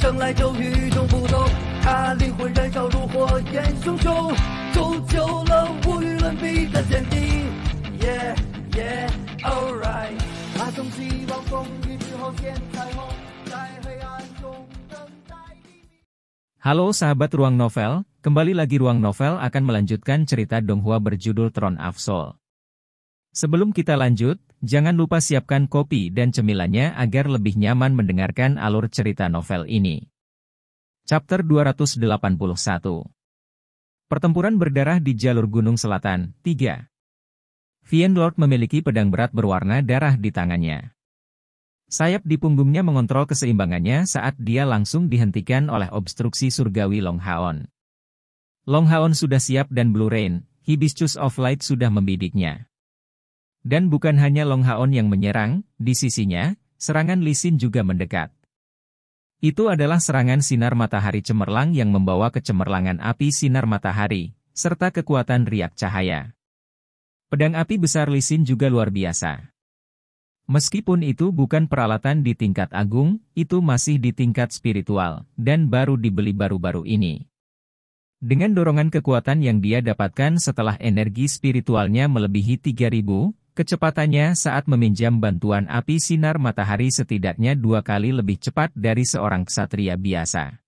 生来就与众不同，他灵魂燃烧如火焰熊熊，铸就了无与伦比的坚定。Yeah, yeah, alright。他从希望风雨之后见彩虹，在黑暗中等待黎明。Halo sahabat Ruang Novel, kembali lagi Ruang Novel akan melanjutkan cerita Donghua berjudul Throne of Soul. Sebelum kita lanjut, jangan lupa siapkan kopi dan cemilannya agar lebih nyaman mendengarkan alur cerita novel ini. Chapter 281. Pertempuran berdarah di jalur Gunung Selatan, 3. Vien Lord memiliki pedang berat berwarna darah di tangannya. Sayap di punggungnya mengontrol keseimbangannya saat dia langsung dihentikan oleh obstruksi surgawi Long Haon. Long Haon sudah siap dan Blue Rain, Hibiscus of Light sudah membidiknya. Dan bukan hanya Long Haon yang menyerang, di sisinya, serangan Lee Sin juga mendekat. Itu adalah serangan sinar matahari cemerlang yang membawa kecemerlangan api sinar matahari, serta kekuatan riak cahaya. Pedang api besar Lee Sin juga luar biasa. Meskipun itu bukan peralatan di tingkat agung, itu masih di tingkat spiritual, dan baru dibeli baru-baru ini. Dengan dorongan kekuatan yang dia dapatkan setelah energi spiritualnya melebihi 3000, kecepatannya saat meminjam bantuan api sinar matahari setidaknya 2 kali lebih cepat dari seorang ksatria biasa.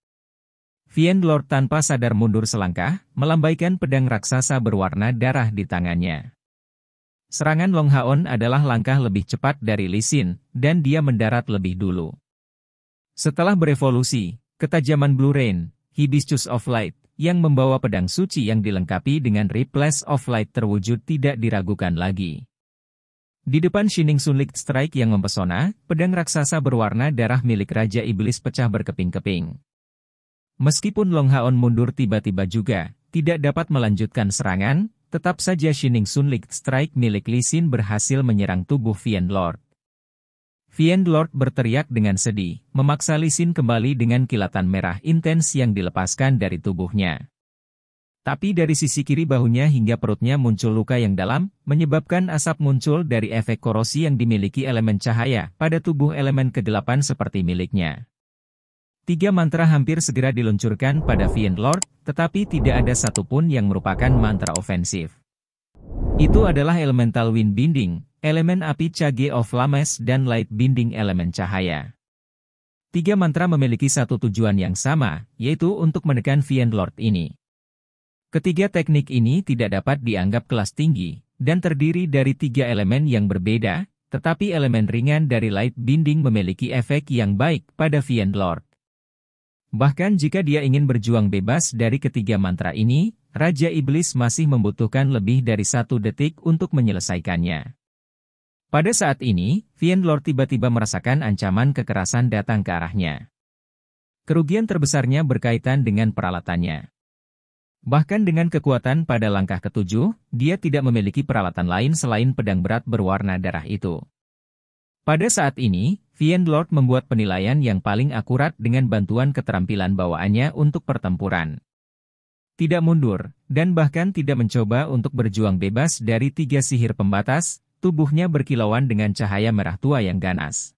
Vien Lord tanpa sadar mundur selangkah, melambaikan pedang raksasa berwarna darah di tangannya. Serangan Long Haon adalah langkah lebih cepat dari Lee Sin, dan dia mendarat lebih dulu. Setelah berevolusi, ketajaman Blue Rain, Hibiscus of Light, yang membawa pedang suci yang dilengkapi dengan Replace of Light terwujud tidak diragukan lagi. Di depan Shining Sunlight Strike yang mempesona, pedang raksasa berwarna darah milik Raja Iblis pecah berkeping-keping. Meskipun Long Haon mundur tiba-tiba juga, tidak dapat melanjutkan serangan, tetap saja Shining Sunlight Strike milik Lee Sin berhasil menyerang tubuh Vien Lord. Vien Lord berteriak dengan sedih, memaksa Lee Sin kembali dengan kilatan merah intens yang dilepaskan dari tubuhnya. Tapi dari sisi kiri bahunya hingga perutnya muncul luka yang dalam, menyebabkan asap muncul dari efek korosi yang dimiliki elemen cahaya pada tubuh elemen kegelapan seperti miliknya. 3 mantra hampir segera diluncurkan pada Vien Lord, tetapi tidak ada satupun yang merupakan mantra ofensif. Itu adalah Elemental Wind Binding, elemen api Cage of Flames dan Light Binding elemen cahaya. 3 mantra memiliki satu tujuan yang sama, yaitu untuk menekan Vien Lord ini. Ketiga teknik ini tidak dapat dianggap kelas tinggi, dan terdiri dari 3 elemen yang berbeda, tetapi elemen ringan dari Light Binding memiliki efek yang baik pada Vien Lord. Bahkan jika dia ingin berjuang bebas dari ketiga mantra ini, Raja Iblis masih membutuhkan lebih dari 1 detik untuk menyelesaikannya. Pada saat ini, Vien Lord tiba-tiba merasakan ancaman kekerasan datang ke arahnya. Kerugian terbesarnya berkaitan dengan peralatannya. Bahkan dengan kekuatan pada langkah ke-7, dia tidak memiliki peralatan lain selain pedang berat berwarna darah itu. Pada saat ini, Vien Lord membuat penilaian yang paling akurat dengan bantuan keterampilan bawaannya untuk pertempuran. Tidak mundur, dan bahkan tidak mencoba untuk berjuang bebas dari 3 sihir pembatas, tubuhnya berkilauan dengan cahaya merah tua yang ganas.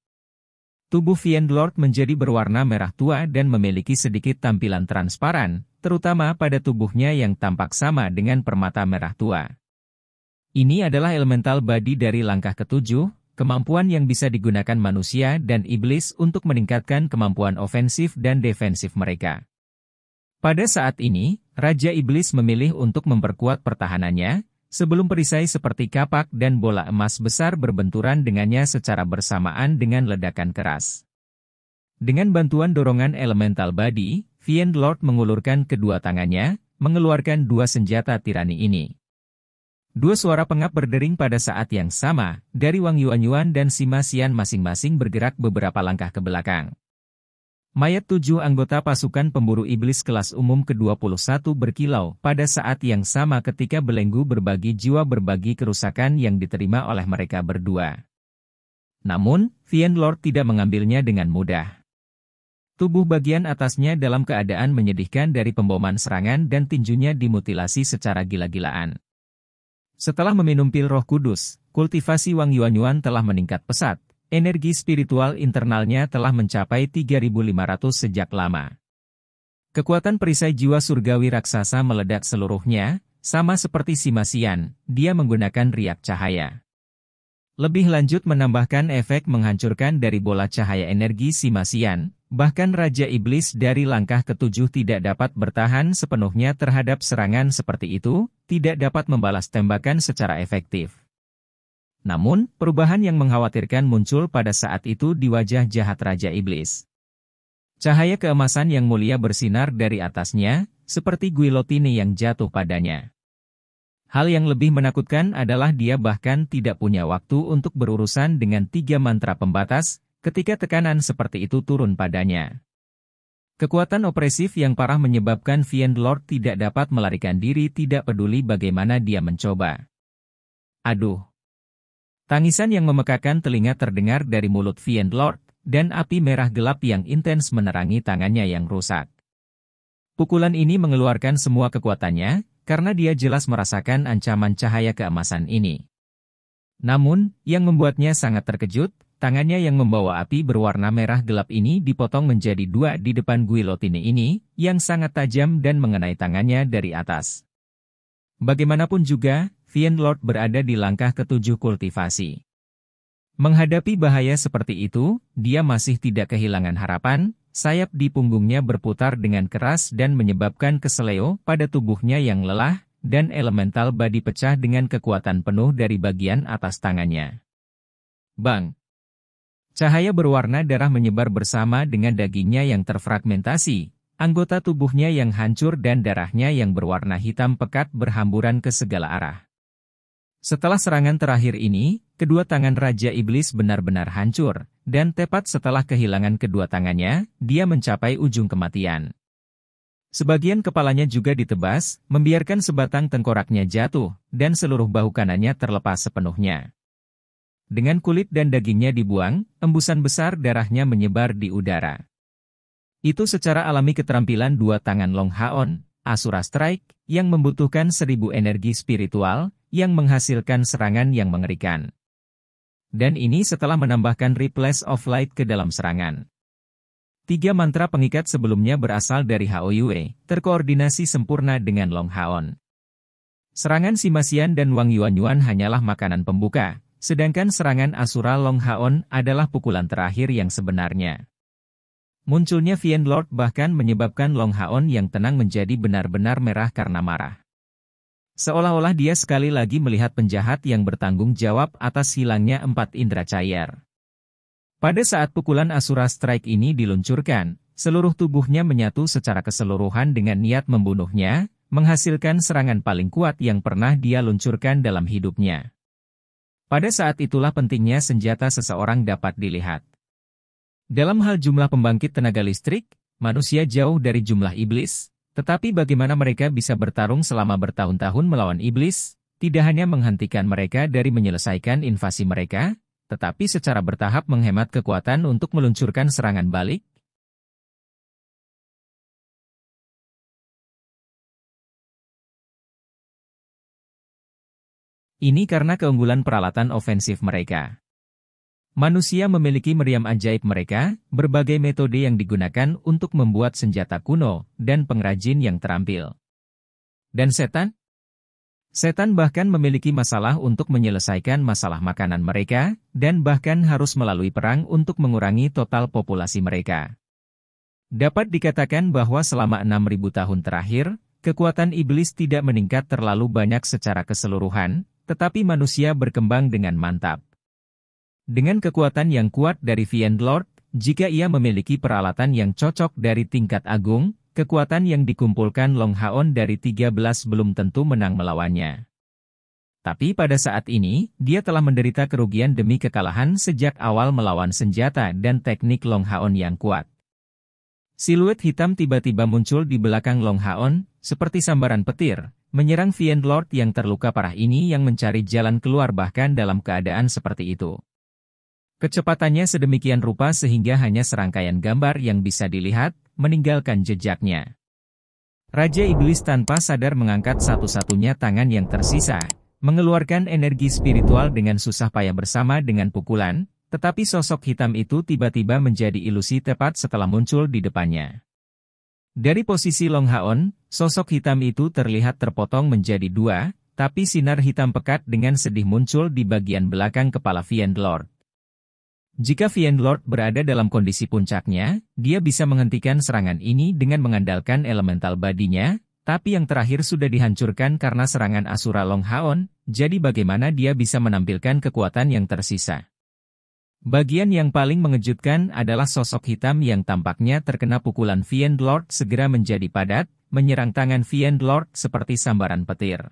Tubuh Vien Lord menjadi berwarna merah tua dan memiliki sedikit tampilan transparan, terutama pada tubuhnya yang tampak sama dengan permata merah tua. Ini adalah elemental body dari langkah ke-7, kemampuan yang bisa digunakan manusia dan iblis untuk meningkatkan kemampuan ofensif dan defensif mereka. Pada saat ini, Raja Iblis memilih untuk memperkuat pertahanannya, sebelum perisai seperti kapak dan bola emas besar berbenturan dengannya secara bersamaan dengan ledakan keras. Dengan bantuan dorongan elemental body, Vien Lord mengulurkan kedua tangannya, mengeluarkan 2 senjata tirani ini. 2 suara pengap berdering pada saat yang sama, dari Wang Yuanyuan dan Sima Xian masing-masing bergerak beberapa langkah ke belakang. Mayat 7 anggota pasukan pemburu iblis kelas umum ke-21 berkilau pada saat yang sama ketika belenggu berbagi jiwa berbagi kerusakan yang diterima oleh mereka berdua. Namun, Vien Lord tidak mengambilnya dengan mudah. Tubuh bagian atasnya dalam keadaan menyedihkan dari pemboman serangan dan tinjunya dimutilasi secara gila-gilaan. Setelah meminum pil Roh Kudus, kultivasi Wang Yuanyuan telah meningkat pesat, energi spiritual internalnya telah mencapai 3.500 sejak lama. Kekuatan perisai jiwa surgawi raksasa meledak seluruhnya, sama seperti Simasian, dia menggunakan riak cahaya. Lebih lanjut menambahkan efek menghancurkan dari bola cahaya energi Simasian, bahkan Raja Iblis dari langkah ketujuh tidak dapat bertahan sepenuhnya terhadap serangan seperti itu, tidak dapat membalas tembakan secara efektif. Namun, perubahan yang mengkhawatirkan muncul pada saat itu di wajah jahat Raja Iblis. Cahaya keemasan yang mulia bersinar dari atasnya, seperti guillotine yang jatuh padanya. Hal yang lebih menakutkan adalah dia bahkan tidak punya waktu untuk berurusan dengan 3 mantra pembatas, ketika tekanan seperti itu turun padanya. Kekuatan opresif yang parah menyebabkan Fiend Lord tidak dapat melarikan diri, tidak peduli bagaimana dia mencoba. Aduh! Tangisan yang memekakan telinga terdengar dari mulut Fiend Lord, dan api merah gelap yang intens menerangi tangannya yang rusak. Pukulan ini mengeluarkan semua kekuatannya, karena dia jelas merasakan ancaman cahaya keemasan ini. Namun, yang membuatnya sangat terkejut, tangannya yang membawa api berwarna merah gelap ini dipotong menjadi 2 di depan guillotine ini, yang sangat tajam dan mengenai tangannya dari atas. Bagaimanapun juga, Fiend Lord berada di langkah ketujuh kultivasi. Menghadapi bahaya seperti itu, dia masih tidak kehilangan harapan. Sayap di punggungnya berputar dengan keras dan menyebabkan keseleo pada tubuhnya yang lelah, dan elemental badi pecah dengan kekuatan penuh dari bagian atas tangannya. Bang! Cahaya berwarna darah menyebar bersama dengan dagingnya yang terfragmentasi, anggota tubuhnya yang hancur dan darahnya yang berwarna hitam pekat berhamburan ke segala arah. Setelah serangan terakhir ini, kedua tangan Raja Iblis benar-benar hancur, dan tepat setelah kehilangan kedua tangannya, dia mencapai ujung kematian. Sebagian kepalanya juga ditebas, membiarkan sebatang tengkoraknya jatuh, dan seluruh bahu kanannya terlepas sepenuhnya. Dengan kulit dan dagingnya dibuang, embusan besar darahnya menyebar di udara. Itu secara alami keterampilan 2 tangan Long Haon, Asura Strike, yang membutuhkan 1000 energi spiritual, yang menghasilkan serangan yang mengerikan. Dan ini setelah menambahkan Replace of Light ke dalam serangan. 3 mantra pengikat sebelumnya berasal dari Haoyue, terkoordinasi sempurna dengan Long Haon. Serangan Simasian dan Wang Yuanyuan hanyalah makanan pembuka, sedangkan serangan Asura Long Haon adalah pukulan terakhir yang sebenarnya. Munculnya Fiend Lord bahkan menyebabkan Long Haon yang tenang menjadi benar-benar merah karena marah. Seolah-olah dia sekali lagi melihat penjahat yang bertanggung jawab atas hilangnya 4 indera cair. Pada saat pukulan Asura Strike ini diluncurkan, seluruh tubuhnya menyatu secara keseluruhan dengan niat membunuhnya, menghasilkan serangan paling kuat yang pernah dia luncurkan dalam hidupnya. Pada saat itulah pentingnya senjata seseorang dapat dilihat. Dalam hal jumlah pembangkit tenaga listrik, manusia jauh dari jumlah iblis. Tetapi bagaimana mereka bisa bertarung selama bertahun-tahun melawan iblis, tidak hanya menghentikan mereka dari menyelesaikan invasi mereka, tetapi secara bertahap menghemat kekuatan untuk meluncurkan serangan balik? Ini karena keunggulan peralatan ofensif mereka. Manusia memiliki meriam ajaib mereka, berbagai metode yang digunakan untuk membuat senjata kuno, dan pengrajin yang terampil. Dan setan? Setan bahkan memiliki masalah untuk menyelesaikan masalah makanan mereka, dan bahkan harus melalui perang untuk mengurangi total populasi mereka. Dapat dikatakan bahwa selama 6.000 tahun terakhir, kekuatan iblis tidak meningkat terlalu banyak secara keseluruhan, tetapi manusia berkembang dengan mantap. Dengan kekuatan yang kuat dari Fiend Lord, jika ia memiliki peralatan yang cocok dari tingkat agung, kekuatan yang dikumpulkan Long Haon dari 13 belum tentu menang melawannya. Tapi pada saat ini, dia telah menderita kerugian demi kekalahan sejak awal melawan senjata dan teknik Long Haon yang kuat. Siluet hitam tiba-tiba muncul di belakang Long Haon, seperti sambaran petir, menyerang Fiend Lord yang terluka parah ini yang mencari jalan keluar bahkan dalam keadaan seperti itu. Kecepatannya sedemikian rupa sehingga hanya serangkaian gambar yang bisa dilihat, meninggalkan jejaknya. Raja Iblis tanpa sadar mengangkat satu-satunya tangan yang tersisa, mengeluarkan energi spiritual dengan susah payah bersama dengan pukulan, Tetapi sosok hitam itu tiba-tiba menjadi ilusi tepat setelah muncul di depannya. Dari posisi Long Haon, sosok hitam itu terlihat terpotong menjadi dua, tapi sinar hitam pekat dengan sedih muncul di bagian belakang kepala Fiendlord. Jika Fiendlord berada dalam kondisi puncaknya, dia bisa menghentikan serangan ini dengan mengandalkan elemental badinya, tapi yang terakhir sudah dihancurkan karena serangan Asura Long Haon, jadi bagaimana dia bisa menampilkan kekuatan yang tersisa? Bagian yang paling mengejutkan adalah sosok hitam yang tampaknya terkena pukulan Fiendlord segera menjadi padat, menyerang tangan Fiendlord seperti sambaran petir.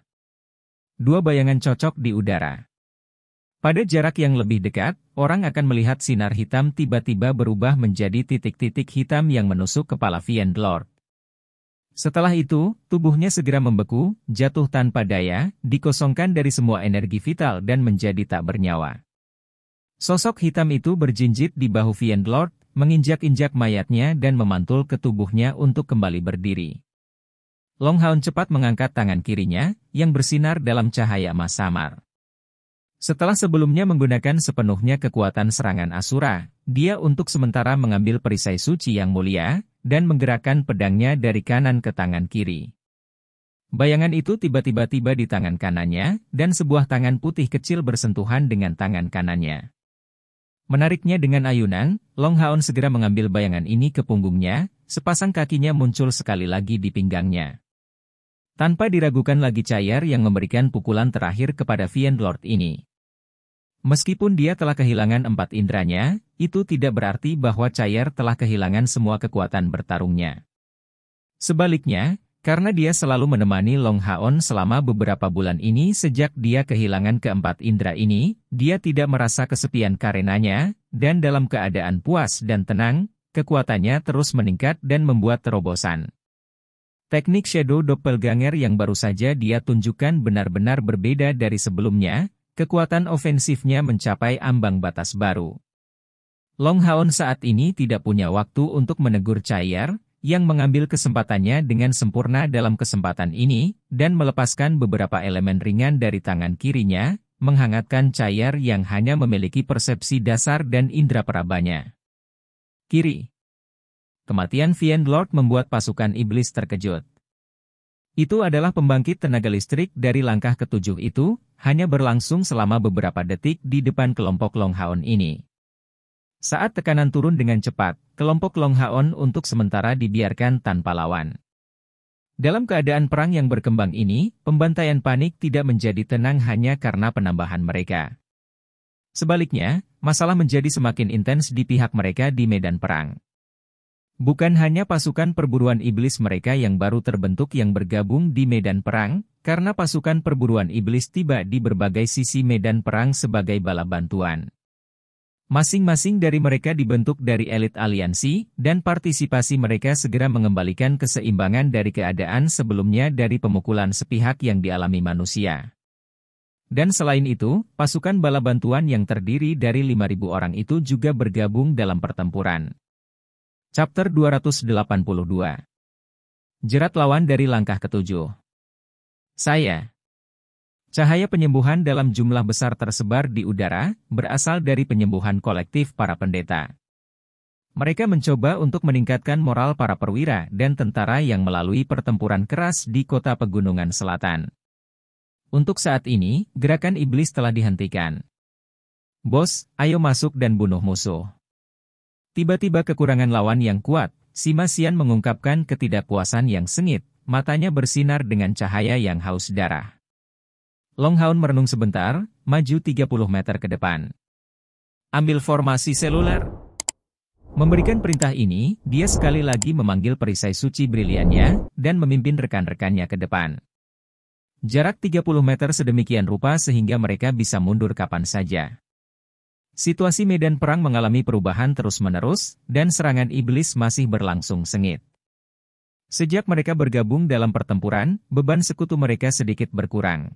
Dua bayangan cocok di udara. Pada jarak yang lebih dekat, orang akan melihat sinar hitam tiba-tiba berubah menjadi titik-titik hitam yang menusuk kepala Fiendlord. Setelah itu, tubuhnya segera membeku, jatuh tanpa daya, dikosongkan dari semua energi vital dan menjadi tak bernyawa. Sosok hitam itu berjinjit di bahu Fiendlord, menginjak-injak mayatnya dan memantul ke tubuhnya untuk kembali berdiri. Long Haon cepat mengangkat tangan kirinya, yang bersinar dalam cahaya emas samar. Setelah sebelumnya menggunakan sepenuhnya kekuatan serangan Asura, dia untuk sementara mengambil perisai suci yang mulia, dan menggerakkan pedangnya dari kanan ke tangan kiri. Bayangan itu tiba-tiba tiba di tangan kanannya, dan sebuah tangan putih kecil bersentuhan dengan tangan kanannya. Menariknya dengan ayunan, Long Haon segera mengambil bayangan ini ke punggungnya, sepasang kakinya muncul sekali lagi di pinggangnya. Tanpa diragukan lagi Cair yang memberikan pukulan terakhir kepada Fiendlord ini. Meskipun dia telah kehilangan 4 indranya, itu tidak berarti bahwa Cair telah kehilangan semua kekuatan bertarungnya. Sebaliknya, karena dia selalu menemani Long Haon selama beberapa bulan ini sejak dia kehilangan keempat indera ini, dia tidak merasa kesepian karenanya, dan dalam keadaan puas dan tenang, kekuatannya terus meningkat dan membuat terobosan. Teknik Shadow Doppelganger yang baru saja dia tunjukkan benar-benar berbeda dari sebelumnya, kekuatan ofensifnya mencapai ambang batas baru. Long Haon saat ini tidak punya waktu untuk menegur Cair, yang mengambil kesempatannya dengan sempurna dalam kesempatan ini, dan melepaskan beberapa elemen ringan dari tangan kirinya, menghangatkan Cair yang hanya memiliki persepsi dasar dan indera perabanya. Kiri. Kematian Fiendlord membuat pasukan iblis terkejut. Itu adalah pembangkit tenaga listrik dari langkah ketujuh itu, hanya berlangsung selama beberapa detik di depan kelompok Long Haon ini. Saat tekanan turun dengan cepat, kelompok Long Haon untuk sementara dibiarkan tanpa lawan. Dalam keadaan perang yang berkembang ini, pembantaian panik tidak menjadi tenang hanya karena penambahan mereka. Sebaliknya, masalah menjadi semakin intens di pihak mereka di medan perang. Bukan hanya pasukan perburuan iblis mereka yang baru terbentuk yang bergabung di medan perang, karena pasukan perburuan iblis tiba di berbagai sisi medan perang sebagai bala bantuan. Masing-masing dari mereka dibentuk dari elit aliansi, dan partisipasi mereka segera mengembalikan keseimbangan dari keadaan sebelumnya dari pemukulan sepihak yang dialami manusia. Dan selain itu, pasukan bala bantuan yang terdiri dari 5.000 orang itu juga bergabung dalam pertempuran. Chapter 282. Jerat lawan dari langkah ketujuh. Saya. Cahaya penyembuhan dalam jumlah besar tersebar di udara, berasal dari penyembuhan kolektif para pendeta. Mereka mencoba untuk meningkatkan moral para perwira dan tentara yang melalui pertempuran keras di kota pegunungan selatan. Untuk saat ini, gerakan iblis telah dihentikan. Bos, ayo masuk dan bunuh musuh. Tiba-tiba kekurangan lawan yang kuat, Sima Xian mengungkapkan ketidakpuasan yang sengit, matanya bersinar dengan cahaya yang haus darah. Long Haon merenung sebentar, maju 30 meter ke depan. Ambil formasi seluler. Memberikan perintah ini, dia sekali lagi memanggil perisai suci briliannya, dan memimpin rekan-rekannya ke depan. Jarak 30 meter sedemikian rupa sehingga mereka bisa mundur kapan saja. Situasi medan perang mengalami perubahan terus-menerus, dan serangan iblis masih berlangsung sengit. Sejak mereka bergabung dalam pertempuran, beban sekutu mereka sedikit berkurang.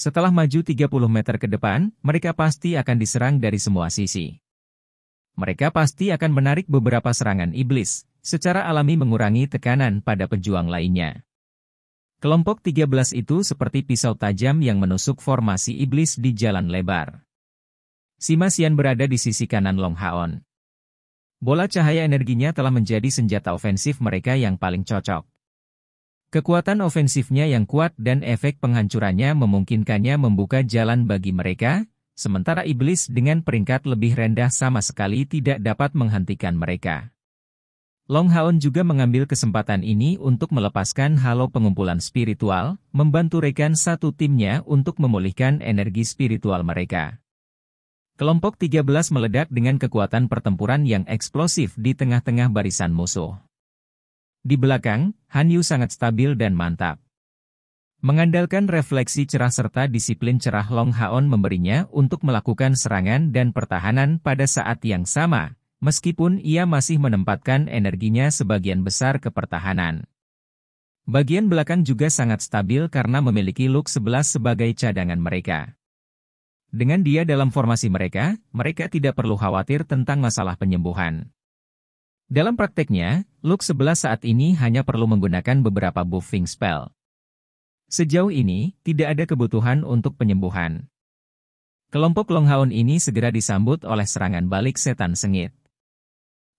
Setelah maju 30 meter ke depan, mereka pasti akan diserang dari semua sisi. Mereka pasti akan menarik beberapa serangan iblis, secara alami mengurangi tekanan pada pejuang lainnya. Kelompok 13 itu seperti pisau tajam yang menusuk formasi iblis di jalan lebar. Sima Xian berada di sisi kanan Long Haon. Bola cahaya energinya telah menjadi senjata ofensif mereka yang paling cocok. Kekuatan ofensifnya yang kuat dan efek penghancurannya memungkinkannya membuka jalan bagi mereka, sementara iblis dengan peringkat lebih rendah sama sekali tidak dapat menghentikan mereka. Long Haon juga mengambil kesempatan ini untuk melepaskan halo pengumpulan spiritual, membantu rekan satu timnya untuk memulihkan energi spiritual mereka. Kelompok 13 meledak dengan kekuatan pertempuran yang eksplosif di tengah-tengah barisan musuh. Di belakang, Han Yu sangat stabil dan mantap. Mengandalkan refleksi cerah serta disiplin cerah Long Haon memberinya untuk melakukan serangan dan pertahanan pada saat yang sama, meskipun ia masih menempatkan energinya sebagian besar ke pertahanan. Bagian belakang juga sangat stabil karena memiliki Luke 11 sebagai cadangan mereka. Dengan dia dalam formasi mereka tidak perlu khawatir tentang masalah penyembuhan. Dalam prakteknya, Luke 11 saat ini hanya perlu menggunakan beberapa buffing spell. Sejauh ini, tidak ada kebutuhan untuk penyembuhan. Kelompok Long Haon ini segera disambut oleh serangan balik setan sengit.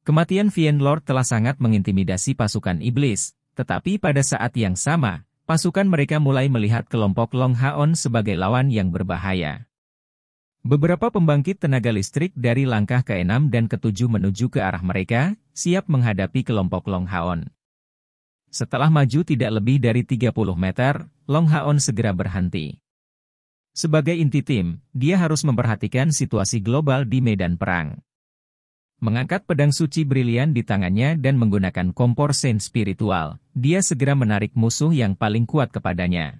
Kematian Fiend Lord telah sangat mengintimidasi pasukan iblis, tetapi pada saat yang sama, pasukan mereka mulai melihat kelompok Long Haon sebagai lawan yang berbahaya. Beberapa pembangkit tenaga listrik dari langkah ke-6 dan ke-7 menuju ke arah mereka, siap menghadapi kelompok Long Haon. Setelah maju tidak lebih dari 30 meter, Long Haon segera berhenti. Sebagai inti tim, dia harus memperhatikan situasi global di medan perang. Mengangkat pedang suci brilian di tangannya dan menggunakan kompor sen spiritual, dia segera menarik musuh yang paling kuat kepadanya.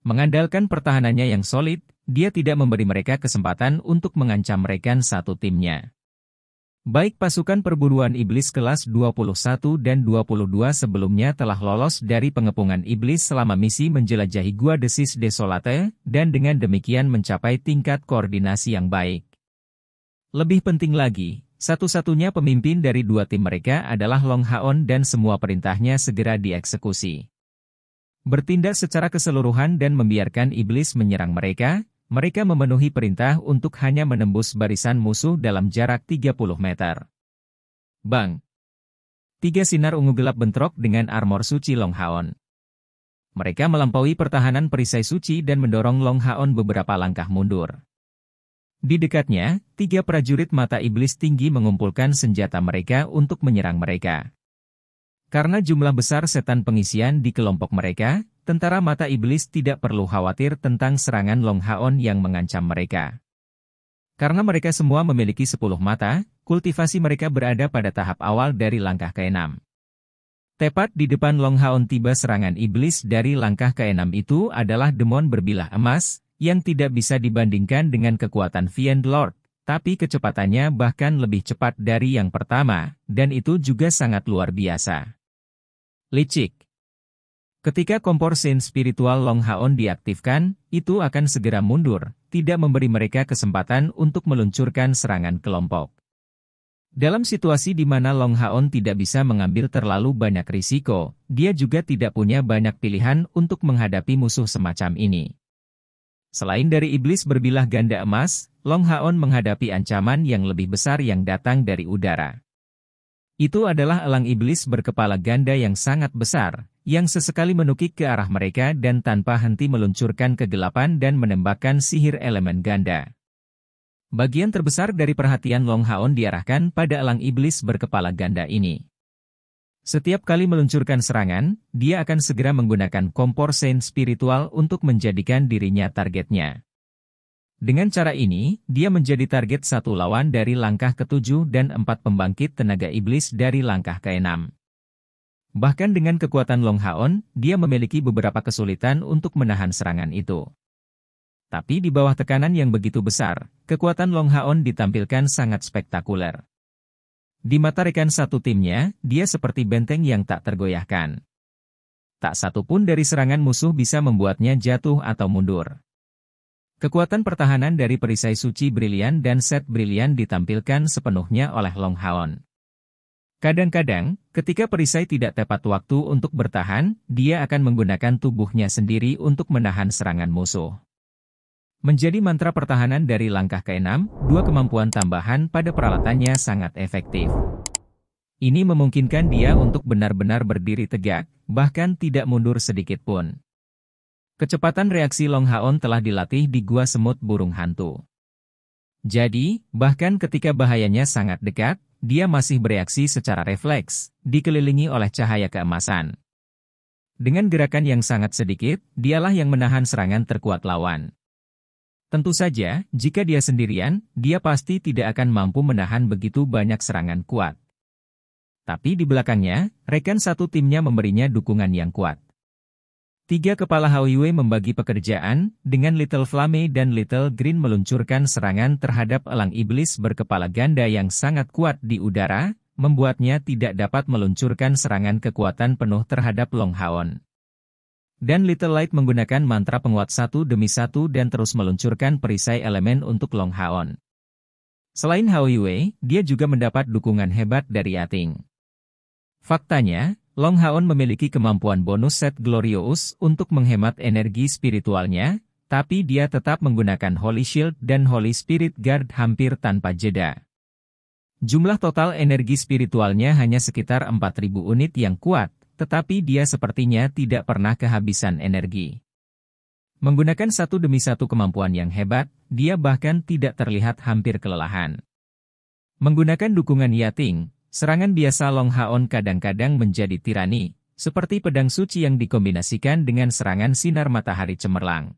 Mengandalkan pertahanannya yang solid, dia tidak memberi mereka kesempatan untuk mengancam rekan satu timnya. Baik pasukan perburuan iblis kelas 21 dan 22 sebelumnya telah lolos dari pengepungan iblis selama misi menjelajahi Gua Desis Desolate, dan dengan demikian mencapai tingkat koordinasi yang baik. Lebih penting lagi, satu-satunya pemimpin dari dua tim mereka adalah Long Haon dan semua perintahnya segera dieksekusi. Bertindak secara keseluruhan dan membiarkan iblis menyerang mereka memenuhi perintah untuk hanya menembus barisan musuh dalam jarak 30 meter. Bang! 3 sinar ungu gelap bentrok dengan armor suci Long Haon. Mereka melampaui pertahanan perisai suci dan mendorong Long Haon beberapa langkah mundur. Di dekatnya, 3 prajurit mata iblis tinggi mengumpulkan senjata mereka untuk menyerang mereka. Karena jumlah besar setan pengisian di kelompok mereka, tentara mata iblis tidak perlu khawatir tentang serangan Long Haon yang mengancam mereka. Karena mereka semua memiliki 10 mata, kultivasi mereka berada pada tahap awal dari langkah ke-6. Tepat di depan Long Haon tiba serangan iblis dari langkah ke-6 itu adalah demon berbilah emas, yang tidak bisa dibandingkan dengan kekuatan Fiend Lord, tapi kecepatannya bahkan lebih cepat dari yang pertama, dan itu juga sangat luar biasa. Licik. Ketika kompor sen spiritual Long Haon diaktifkan, itu akan segera mundur, tidak memberi mereka kesempatan untuk meluncurkan serangan kelompok. Dalam situasi di mana Long Haon tidak bisa mengambil terlalu banyak risiko, dia juga tidak punya banyak pilihan untuk menghadapi musuh semacam ini. Selain dari iblis berbilah ganda emas, Long Haon menghadapi ancaman yang lebih besar yang datang dari udara. Itu adalah elang iblis berkepala ganda yang sangat besar, yang sesekali menukik ke arah mereka dan tanpa henti meluncurkan kegelapan dan menembakkan sihir elemen ganda. Bagian terbesar dari perhatian Long Haon diarahkan pada elang iblis berkepala ganda ini. Setiap kali meluncurkan serangan, dia akan segera menggunakan kompor sen spiritual untuk menjadikan dirinya targetnya. Dengan cara ini, dia menjadi target satu lawan dari langkah ke-7 dan 4 pembangkit tenaga iblis dari langkah ke-6. Bahkan dengan kekuatan Long Haon, dia memiliki beberapa kesulitan untuk menahan serangan itu. Tapi di bawah tekanan yang begitu besar, kekuatan Long Haon ditampilkan sangat spektakuler. Di mata rekan satu timnya, dia seperti benteng yang tak tergoyahkan. Tak satu pun dari serangan musuh bisa membuatnya jatuh atau mundur. Kekuatan pertahanan dari perisai suci brilian dan set brilian ditampilkan sepenuhnya oleh Long Haon. Kadang-kadang, ketika perisai tidak tepat waktu untuk bertahan, dia akan menggunakan tubuhnya sendiri untuk menahan serangan musuh. Menjadi mantra pertahanan dari langkah ke-6, dua kemampuan tambahan pada peralatannya sangat efektif. Ini memungkinkan dia untuk benar-benar berdiri tegak, bahkan tidak mundur sedikit pun. Kecepatan reaksi Long Haon telah dilatih di gua semut burung hantu. Jadi, bahkan ketika bahayanya sangat dekat, dia masih bereaksi secara refleks, dikelilingi oleh cahaya keemasan. Dengan gerakan yang sangat sedikit, dialah yang menahan serangan terkuat lawan. Tentu saja, jika dia sendirian, dia pasti tidak akan mampu menahan begitu banyak serangan kuat. Tapi di belakangnya, rekan satu timnya memberinya dukungan yang kuat. Tiga kepala Haoyue membagi pekerjaan, dengan Little Flame dan Little Green meluncurkan serangan terhadap elang iblis berkepala ganda yang sangat kuat di udara, membuatnya tidak dapat meluncurkan serangan kekuatan penuh terhadap Long Haon. Dan Little Light menggunakan mantra penguat satu demi satu dan terus meluncurkan perisai elemen untuk Long Haon. Selain Haoyue, dia juga mendapat dukungan hebat dari Ating. Faktanya, Long Haon memiliki kemampuan bonus set Glorious untuk menghemat energi spiritualnya, tapi dia tetap menggunakan Holy Shield dan Holy Spirit Guard hampir tanpa jeda. Jumlah total energi spiritualnya hanya sekitar 4.000 unit yang kuat, tetapi dia sepertinya tidak pernah kehabisan energi. Menggunakan satu demi satu kemampuan yang hebat, dia bahkan tidak terlihat hampir kelelahan. Menggunakan dukungan Yating, serangan biasa Long Haon kadang-kadang menjadi tirani, seperti pedang suci yang dikombinasikan dengan serangan sinar matahari cemerlang.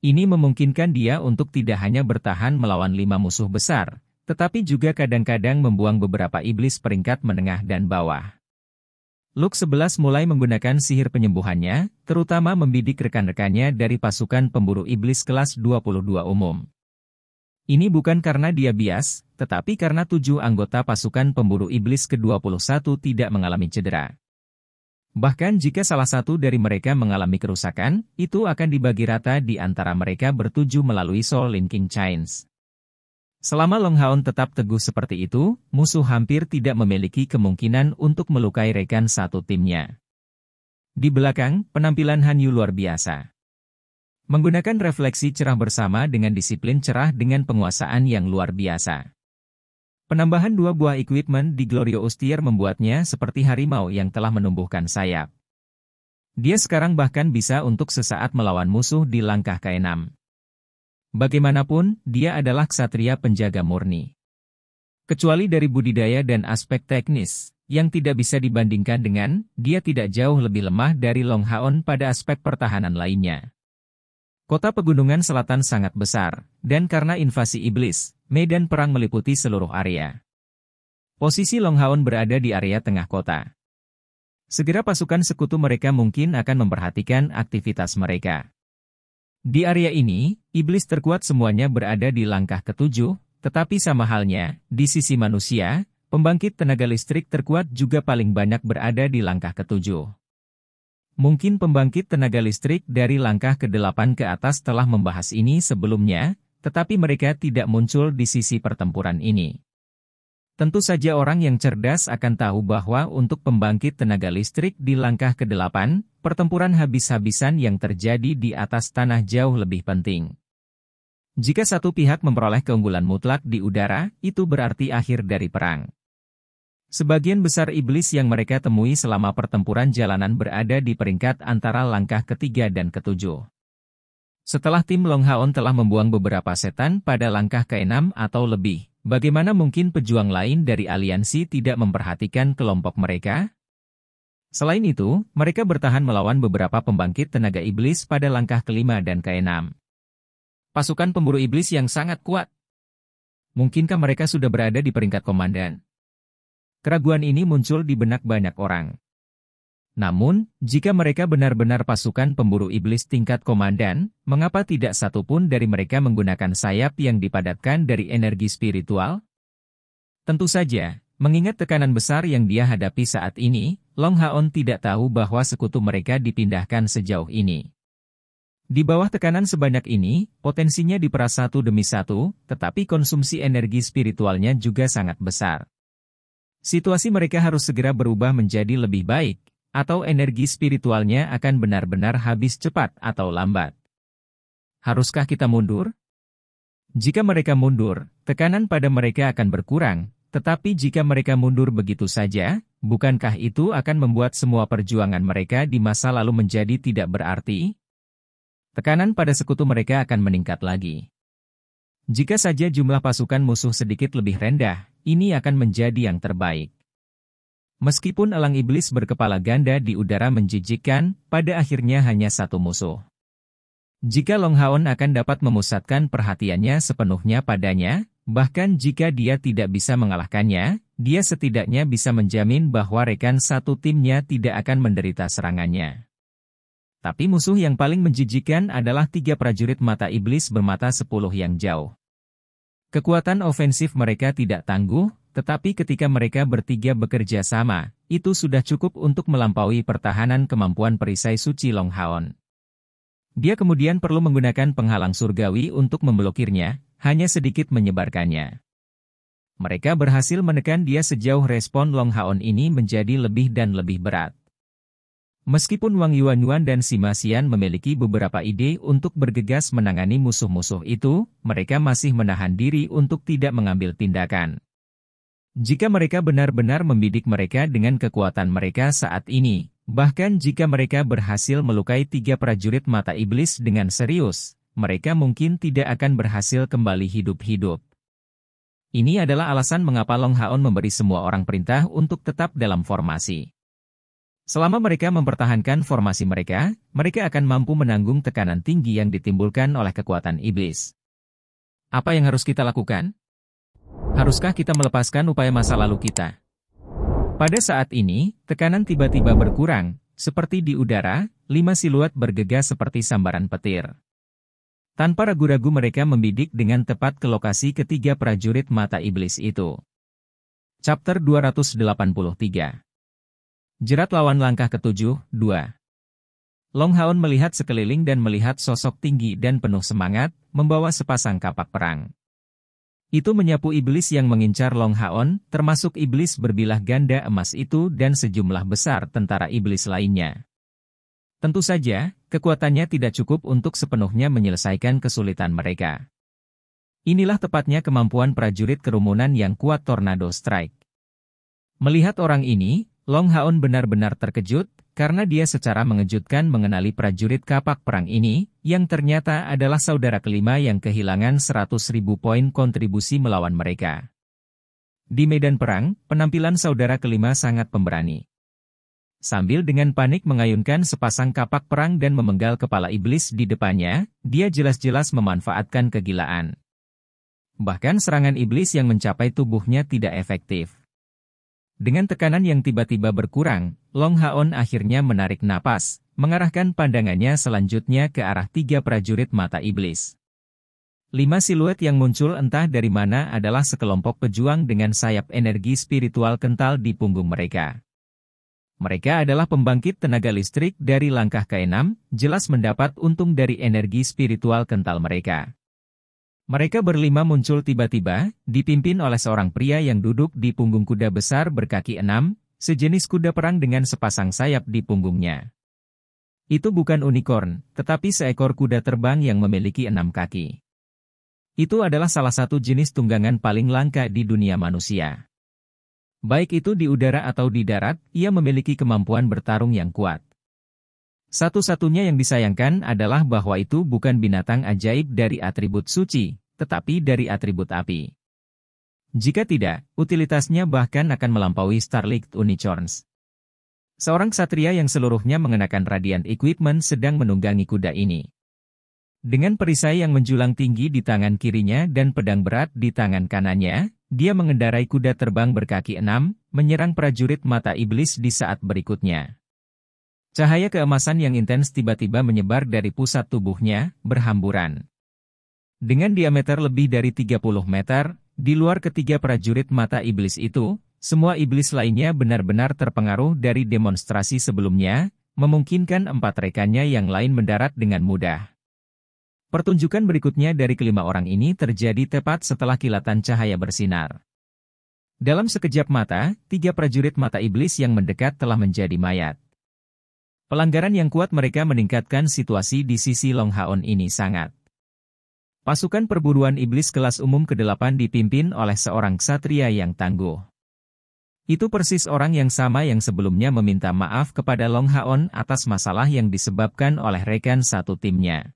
Ini memungkinkan dia untuk tidak hanya bertahan melawan 5 musuh besar, tetapi juga kadang-kadang membuang beberapa iblis peringkat menengah dan bawah. Luke 11 mulai menggunakan sihir penyembuhannya, terutama membidik rekan-rekannya dari pasukan pemburu iblis kelas 22 umum. Ini bukan karena dia bias, tetapi karena 7 anggota pasukan pemburu iblis ke-21 tidak mengalami cedera. Bahkan jika salah satu dari mereka mengalami kerusakan, itu akan dibagi rata di antara mereka bertuju melalui Soul Linking Chains. Selama Long Haon tetap teguh seperti itu, musuh hampir tidak memiliki kemungkinan untuk melukai rekan satu timnya. Di belakang, penampilan Han Yu luar biasa. Menggunakan refleksi cerah bersama dengan disiplin cerah dengan penguasaan yang luar biasa. Penambahan 2 buah equipment di Glorious Tier membuatnya seperti harimau yang telah menumbuhkan sayap. Dia sekarang bahkan bisa untuk sesaat melawan musuh di langkah ke-6. Bagaimanapun, dia adalah ksatria penjaga murni. Kecuali dari budidaya dan aspek teknis, yang tidak bisa dibandingkan dengan, dia tidak jauh lebih lemah dari Long Haon pada aspek pertahanan lainnya. Kota pegunungan selatan sangat besar, dan karena invasi iblis, medan perang meliputi seluruh area. Posisi Long Haon berada di area tengah kota. Segera pasukan sekutu mereka mungkin akan memperhatikan aktivitas mereka. Di area ini, iblis terkuat semuanya berada di langkah ke-7, tetapi sama halnya, di sisi manusia, pembangkit tenaga listrik terkuat juga paling banyak berada di langkah ke-7. Mungkin pembangkit tenaga listrik dari langkah ke-8 ke atas telah membahas ini sebelumnya, tetapi mereka tidak muncul di sisi pertempuran ini. Tentu saja orang yang cerdas akan tahu bahwa untuk pembangkit tenaga listrik di langkah ke-8, pertempuran habis-habisan yang terjadi di atas tanah jauh lebih penting. Jika satu pihak memperoleh keunggulan mutlak di udara, itu berarti akhir dari perang. Sebagian besar iblis yang mereka temui selama pertempuran jalanan berada di peringkat antara langkah ke-3 dan ke-7. Setelah tim Long Haon telah membuang beberapa setan pada langkah ke-6 atau lebih, bagaimana mungkin pejuang lain dari aliansi tidak memperhatikan kelompok mereka? Selain itu, mereka bertahan melawan beberapa pembangkit tenaga iblis pada langkah ke-5 dan ke-6. Pasukan pemburu iblis yang sangat kuat. Mungkinkah mereka sudah berada di peringkat komandan? Keraguan ini muncul di benak banyak orang. Namun, jika mereka benar-benar pasukan pemburu iblis tingkat komandan, mengapa tidak satu pun dari mereka menggunakan sayap yang dipadatkan dari energi spiritual? Tentu saja, mengingat tekanan besar yang dia hadapi saat ini, Long Haon tidak tahu bahwa sekutu mereka dipindahkan sejauh ini. Di bawah tekanan sebanyak ini, potensinya diperas satu demi satu, tetapi konsumsi energi spiritualnya juga sangat besar. Situasi mereka harus segera berubah menjadi lebih baik, atau energi spiritualnya akan benar-benar habis cepat atau lambat. Haruskah kita mundur? Jika mereka mundur, tekanan pada mereka akan berkurang, tetapi jika mereka mundur begitu saja, bukankah itu akan membuat semua perjuangan mereka di masa lalu menjadi tidak berarti? Tekanan pada sekutu mereka akan meningkat lagi. Jika saja jumlah pasukan musuh sedikit lebih rendah, ini akan menjadi yang terbaik. Meskipun elang iblis berkepala ganda di udara menjijikkan, pada akhirnya hanya satu musuh. Jika Long Haon akan dapat memusatkan perhatiannya sepenuhnya padanya, bahkan jika dia tidak bisa mengalahkannya, dia setidaknya bisa menjamin bahwa rekan satu timnya tidak akan menderita serangannya. Tapi musuh yang paling menjijikkan adalah 3 prajurit mata iblis bermata 10 yang jauh. Kekuatan ofensif mereka tidak tangguh, tetapi ketika mereka bertiga bekerja sama, itu sudah cukup untuk melampaui pertahanan kemampuan perisai suci Long Haon. Dia kemudian perlu menggunakan penghalang surgawi untuk memblokirnya, hanya sedikit menyebarkannya. Mereka berhasil menekan dia sejauh respon Long Haon ini menjadi lebih dan lebih berat. Meskipun Wang Yuanyuan dan Sima Xian memiliki beberapa ide untuk bergegas menangani musuh-musuh itu, mereka masih menahan diri untuk tidak mengambil tindakan. Jika mereka benar-benar membidik mereka dengan kekuatan mereka saat ini, bahkan jika mereka berhasil melukai 3 prajurit mata iblis dengan serius, mereka mungkin tidak akan berhasil kembali hidup-hidup. Ini adalah alasan mengapa Long Haon memberi semua orang perintah untuk tetap dalam formasi. Selama mereka mempertahankan formasi mereka, mereka akan mampu menanggung tekanan tinggi yang ditimbulkan oleh kekuatan iblis. Apa yang harus kita lakukan? Haruskah kita melepaskan upaya masa lalu kita? Pada saat ini, tekanan tiba-tiba berkurang, seperti di udara, 5 siluet bergegas seperti sambaran petir. Tanpa ragu-ragu mereka membidik dengan tepat ke lokasi ketiga prajurit mata iblis itu. Chapter 283. Jerat lawan langkah ke-7, 2. Long Haon melihat sekeliling dan melihat sosok tinggi dan penuh semangat, membawa sepasang kapak perang. Itu menyapu iblis yang mengincar Long Haon, termasuk iblis berbilah ganda emas itu dan sejumlah besar tentara iblis lainnya. Tentu saja, kekuatannya tidak cukup untuk sepenuhnya menyelesaikan kesulitan mereka. Inilah tepatnya kemampuan prajurit kerumunan yang kuat Tornado Strike. Melihat orang ini, Long Haon benar-benar terkejut, karena dia secara mengejutkan mengenali prajurit kapak perang ini, yang ternyata adalah saudara kelima yang kehilangan 100.000 poin kontribusi melawan mereka. Di medan perang, penampilan saudara kelima sangat pemberani. Sambil dengan panik mengayunkan sepasang kapak perang dan memenggal kepala iblis di depannya, dia jelas-jelas memanfaatkan kegilaan. Bahkan serangan iblis yang mencapai tubuhnya tidak efektif. Dengan tekanan yang tiba-tiba berkurang, Long Haon akhirnya menarik napas, mengarahkan pandangannya selanjutnya ke arah 3 prajurit mata iblis. 5 siluet yang muncul entah dari mana adalah sekelompok pejuang dengan sayap energi spiritual kental di punggung mereka. Mereka adalah pembangkit tenaga listrik dari langkah ke-6, jelas mendapat untung dari energi spiritual kental mereka. Mereka berlima muncul tiba-tiba, dipimpin oleh seorang pria yang duduk di punggung kuda besar berkaki 6, sejenis kuda perang dengan sepasang sayap di punggungnya. Itu bukan unicorn, tetapi seekor kuda terbang yang memiliki 6 kaki. Itu adalah salah satu jenis tunggangan paling langka di dunia manusia. Baik itu di udara atau di darat, ia memiliki kemampuan bertarung yang kuat. Satu-satunya yang disayangkan adalah bahwa itu bukan binatang ajaib dari atribut suci, tetapi dari atribut api. Jika tidak, utilitasnya bahkan akan melampaui Starlight Unicorns. Seorang ksatria yang seluruhnya mengenakan radiant equipment sedang menunggangi kuda ini. Dengan perisai yang menjulang tinggi di tangan kirinya dan pedang berat di tangan kanannya, dia mengendarai kuda terbang berkaki 6, menyerang prajurit mata iblis di saat berikutnya. Cahaya keemasan yang intens tiba-tiba menyebar dari pusat tubuhnya, berhamburan. Dengan diameter lebih dari 30 meter, di luar ketiga prajurit mata iblis itu, semua iblis lainnya benar-benar terpengaruh dari demonstrasi sebelumnya, memungkinkan 4 rekannya yang lain mendarat dengan mudah. Pertunjukan berikutnya dari kelima orang ini terjadi tepat setelah kilatan cahaya bersinar. Dalam sekejap mata, 3 prajurit mata iblis yang mendekat telah menjadi mayat. Pelanggaran yang kuat mereka meningkatkan situasi di sisi Long Haon ini sangat. Pasukan perburuan iblis kelas umum ke-8 dipimpin oleh seorang ksatria yang tangguh. Itu persis orang yang sama yang sebelumnya meminta maaf kepada Long Haon atas masalah yang disebabkan oleh rekan satu timnya.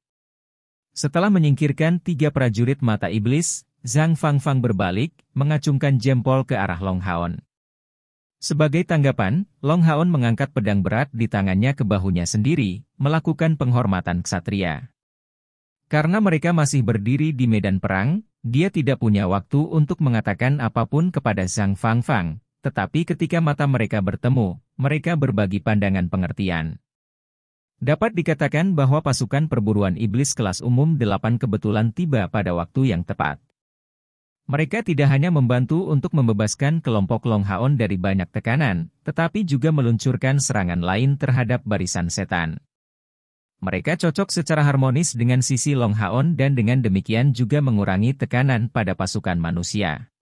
Setelah menyingkirkan 3 prajurit mata iblis, Zhang Fangfang berbalik, mengacungkan jempol ke arah Long Haon. Sebagai tanggapan, Long Haon mengangkat pedang berat di tangannya ke bahunya sendiri, melakukan penghormatan ksatria. Karena mereka masih berdiri di medan perang, dia tidak punya waktu untuk mengatakan apapun kepada Zhang Fangfang, tetapi ketika mata mereka bertemu, mereka berbagi pandangan pengertian. Dapat dikatakan bahwa pasukan perburuan iblis kelas umum 8 kebetulan tiba pada waktu yang tepat. Mereka tidak hanya membantu untuk membebaskan kelompok Long Haon dari banyak tekanan, tetapi juga meluncurkan serangan lain terhadap barisan setan. Mereka cocok secara harmonis dengan sisi Long Haon dan dengan demikian juga mengurangi tekanan pada pasukan manusia.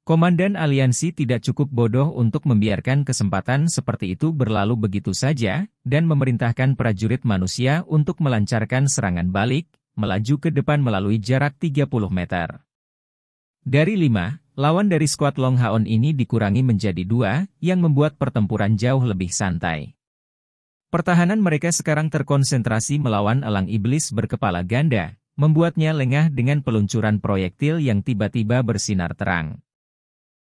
Komandan aliansi tidak cukup bodoh untuk membiarkan kesempatan seperti itu berlalu begitu saja, dan memerintahkan prajurit manusia untuk melancarkan serangan balik, melaju ke depan melalui jarak 30 meter. Dari 5, lawan dari skuad Long Haon ini dikurangi menjadi 2, yang membuat pertempuran jauh lebih santai. Pertahanan mereka sekarang terkonsentrasi melawan elang iblis berkepala ganda, membuatnya lengah dengan peluncuran proyektil yang tiba-tiba bersinar terang.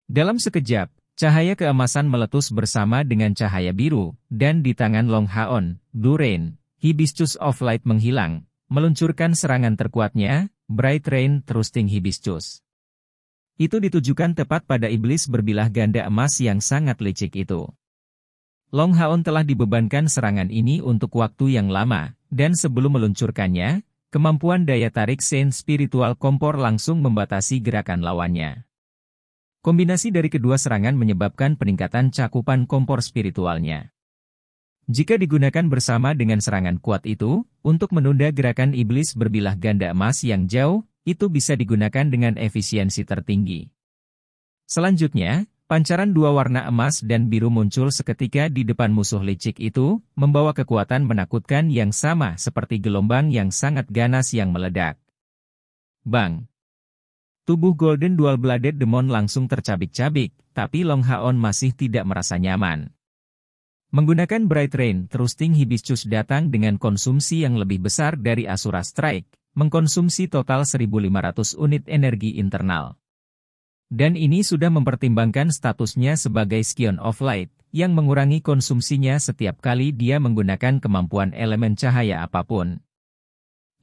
Dalam sekejap, cahaya keemasan meletus bersama dengan cahaya biru, dan di tangan Long Haon, Blue Rain, Hibiscus of Light menghilang, meluncurkan serangan terkuatnya, Bright Rain Thrusting Hibiscus. Itu ditujukan tepat pada iblis berbilah ganda emas yang sangat licik itu. Long Haon telah dibebankan serangan ini untuk waktu yang lama, dan sebelum meluncurkannya, kemampuan daya tarik Saint Spiritual Kompor langsung membatasi gerakan lawannya. Kombinasi dari kedua serangan menyebabkan peningkatan cakupan kompor spiritualnya. Jika digunakan bersama dengan serangan kuat itu, untuk menunda gerakan iblis berbilah ganda emas yang jauh, itu bisa digunakan dengan efisiensi tertinggi. Selanjutnya, pancaran 2 warna emas dan biru muncul seketika di depan musuh licik itu, membawa kekuatan menakutkan yang sama seperti gelombang yang sangat ganas yang meledak. Bang! Tubuh Golden Dual-Bladed Demon langsung tercabik-cabik, tapi Long Haon masih tidak merasa nyaman. Menggunakan Bright Rain, Thrusting Hibiscus datang dengan konsumsi yang lebih besar dari Asura Strike, mengkonsumsi total 1.500 unit energi internal. Dan ini sudah mempertimbangkan statusnya sebagai Scion of Light, yang mengurangi konsumsinya setiap kali dia menggunakan kemampuan elemen cahaya apapun.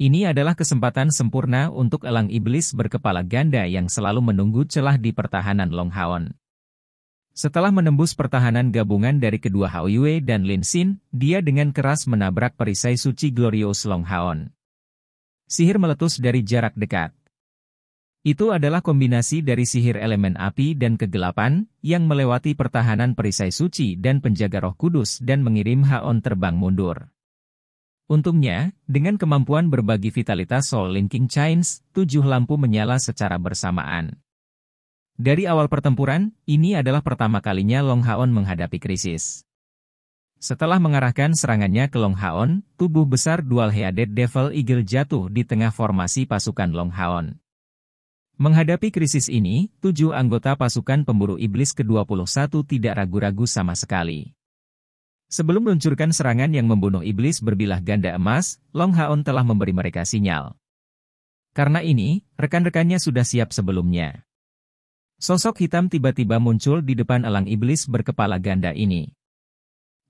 Ini adalah kesempatan sempurna untuk elang iblis berkepala ganda yang selalu menunggu celah di pertahanan Long Haon. Setelah menembus pertahanan gabungan dari kedua Hao Yue dan Lin Xin, dia dengan keras menabrak perisai suci Glorious Long Haon. Sihir meletus dari jarak dekat. Itu adalah kombinasi dari sihir elemen api dan kegelapan, yang melewati pertahanan perisai suci dan penjaga roh kudus dan mengirim Haon terbang mundur. Untungnya, dengan kemampuan berbagi vitalitas Soul Linking Chains, 7 lampu menyala secara bersamaan. Dari awal pertempuran, ini adalah pertama kalinya Long Haon menghadapi krisis. Setelah mengarahkan serangannya ke Long Haon, tubuh besar Dual-Headed Devil Eagle jatuh di tengah formasi pasukan Long Haon. Menghadapi krisis ini, 7 anggota pasukan pemburu iblis ke-21 tidak ragu-ragu sama sekali. Sebelum meluncurkan serangan yang membunuh iblis berbilah ganda emas, Long Haon telah memberi mereka sinyal. Karena ini, rekan-rekannya sudah siap sebelumnya. Sosok hitam tiba-tiba muncul di depan elang iblis berkepala ganda ini.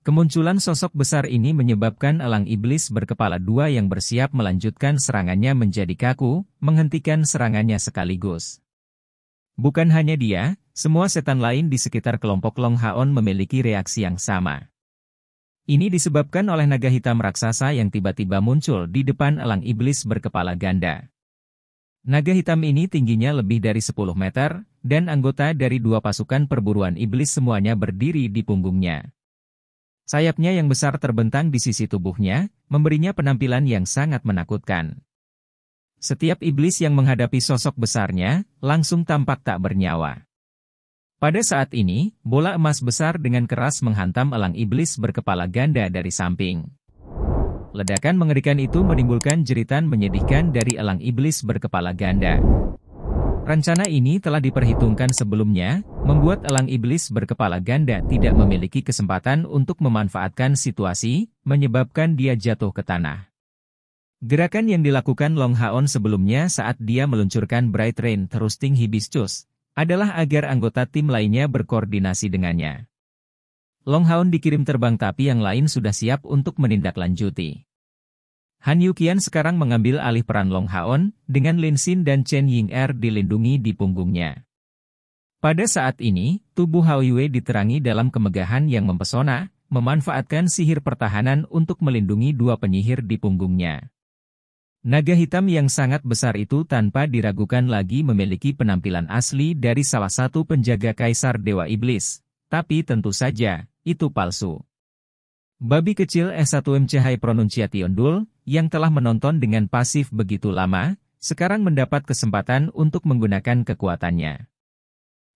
Kemunculan sosok besar ini menyebabkan elang iblis berkepala 2 yang bersiap melanjutkan serangannya menjadi kaku, menghentikan serangannya sekaligus. Bukan hanya dia, semua setan lain di sekitar kelompok Long Haon memiliki reaksi yang sama. Ini disebabkan oleh naga hitam raksasa yang tiba-tiba muncul di depan elang iblis berkepala ganda. Naga hitam ini tingginya lebih dari 10 meter, dan anggota dari 2 pasukan perburuan iblis semuanya berdiri di punggungnya. Sayapnya yang besar terbentang di sisi tubuhnya, memberinya penampilan yang sangat menakutkan. Setiap iblis yang menghadapi sosok besarnya, langsung tampak tak bernyawa. Pada saat ini, bola emas besar dengan keras menghantam elang iblis berkepala ganda dari samping. Ledakan mengerikan itu menimbulkan jeritan menyedihkan dari elang iblis berkepala ganda. Rencana ini telah diperhitungkan sebelumnya, membuat elang iblis berkepala ganda tidak memiliki kesempatan untuk memanfaatkan situasi, menyebabkan dia jatuh ke tanah. Gerakan yang dilakukan Long Haon sebelumnya saat dia meluncurkan Bright Rain Thrusting Hibiscus, adalah agar anggota tim lainnya berkoordinasi dengannya. Long Haon dikirim terbang tapi yang lain sudah siap untuk menindaklanjuti. Han Yuqian sekarang mengambil alih peran Long Haon, dengan Lin Xin dan Chen Ying-er dilindungi di punggungnya. Pada saat ini, tubuh Hao Yue diterangi dalam kemegahan yang mempesona, memanfaatkan sihir pertahanan untuk melindungi dua penyihir di punggungnya. Naga hitam yang sangat besar itu tanpa diragukan lagi memiliki penampilan asli dari salah satu penjaga Kaisar Dewa Iblis, tapi tentu saja, itu palsu. Babi kecil S1M High Pronunciation Duel, yang telah menonton dengan pasif begitu lama, sekarang mendapat kesempatan untuk menggunakan kekuatannya.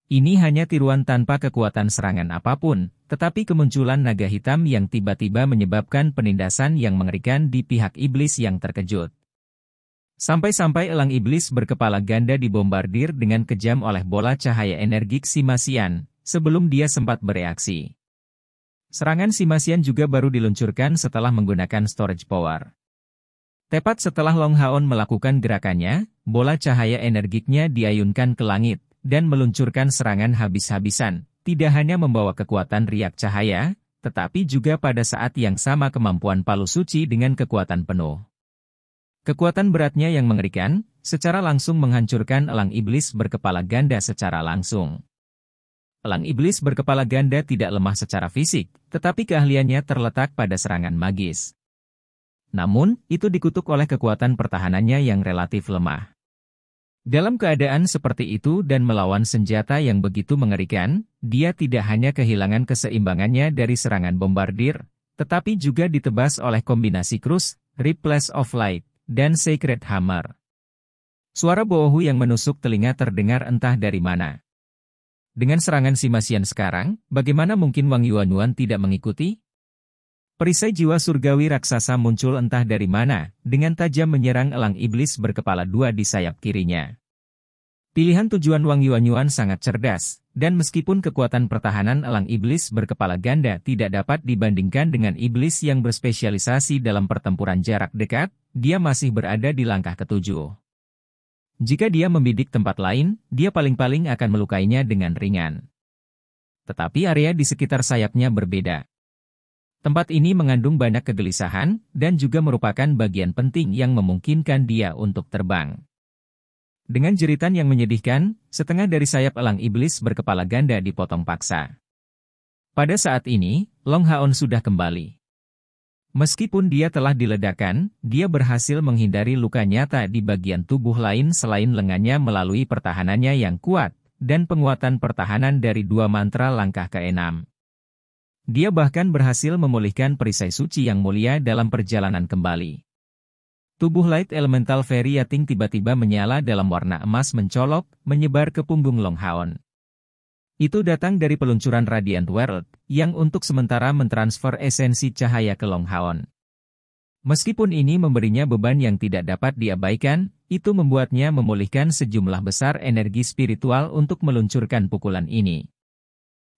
Ini hanya tiruan tanpa kekuatan serangan apapun, tetapi kemunculan naga hitam yang tiba-tiba menyebabkan penindasan yang mengerikan di pihak iblis yang terkejut. Sampai-sampai elang iblis berkepala ganda dibombardir dengan kejam oleh bola cahaya energik Simasian, sebelum dia sempat bereaksi. Serangan Simasian juga baru diluncurkan setelah menggunakan storage power. Tepat setelah Long Haon melakukan gerakannya, bola cahaya energiknya diayunkan ke langit, dan meluncurkan serangan habis-habisan, tidak hanya membawa kekuatan riak cahaya, tetapi juga pada saat yang sama kemampuan palu suci dengan kekuatan penuh. Kekuatan beratnya yang mengerikan, secara langsung menghancurkan elang iblis berkepala ganda secara langsung. Elang iblis berkepala ganda tidak lemah secara fisik, tetapi keahliannya terletak pada serangan magis. Namun, itu dikutuk oleh kekuatan pertahanannya yang relatif lemah. Dalam keadaan seperti itu dan melawan senjata yang begitu mengerikan, dia tidak hanya kehilangan keseimbangannya dari serangan bombardir, tetapi juga ditebas oleh kombinasi Crush, Ripples of Light, dan Sacred Hammer. Suara bohu yang menusuk telinga terdengar entah dari mana. Dengan serangan Simasian sekarang, bagaimana mungkin Wang Yuanyuan tidak mengikuti? Perisai jiwa surgawi raksasa muncul entah dari mana, dengan tajam menyerang elang iblis berkepala dua di sayap kirinya. Pilihan tujuan Wang Yuanyuan sangat cerdas, dan meskipun kekuatan pertahanan elang iblis berkepala ganda tidak dapat dibandingkan dengan iblis yang berspesialisasi dalam pertempuran jarak dekat, dia masih berada di langkah ketujuh. Jika dia membidik tempat lain, dia paling-paling akan melukainya dengan ringan. Tetapi area di sekitar sayapnya berbeda. Tempat ini mengandung banyak kegelisahan, dan juga merupakan bagian penting yang memungkinkan dia untuk terbang. Dengan jeritan yang menyedihkan, setengah dari sayap elang iblis berkepala ganda dipotong paksa. Pada saat ini, Long Haon sudah kembali. Meskipun dia telah diledakkan, dia berhasil menghindari luka nyata di bagian tubuh lain selain lengannya melalui pertahanannya yang kuat, dan penguatan pertahanan dari dua mantra langkah ke-6. Dia bahkan berhasil memulihkan perisai suci yang mulia dalam perjalanan kembali. Tubuh Light Elemental Fairy Yating tiba-tiba menyala dalam warna emas mencolok, menyebar ke punggung Long Haon. Itu datang dari peluncuran Radiant World, yang untuk sementara mentransfer esensi cahaya ke Long Haon. Meskipun ini memberinya beban yang tidak dapat diabaikan, itu membuatnya memulihkan sejumlah besar energi spiritual untuk meluncurkan pukulan ini.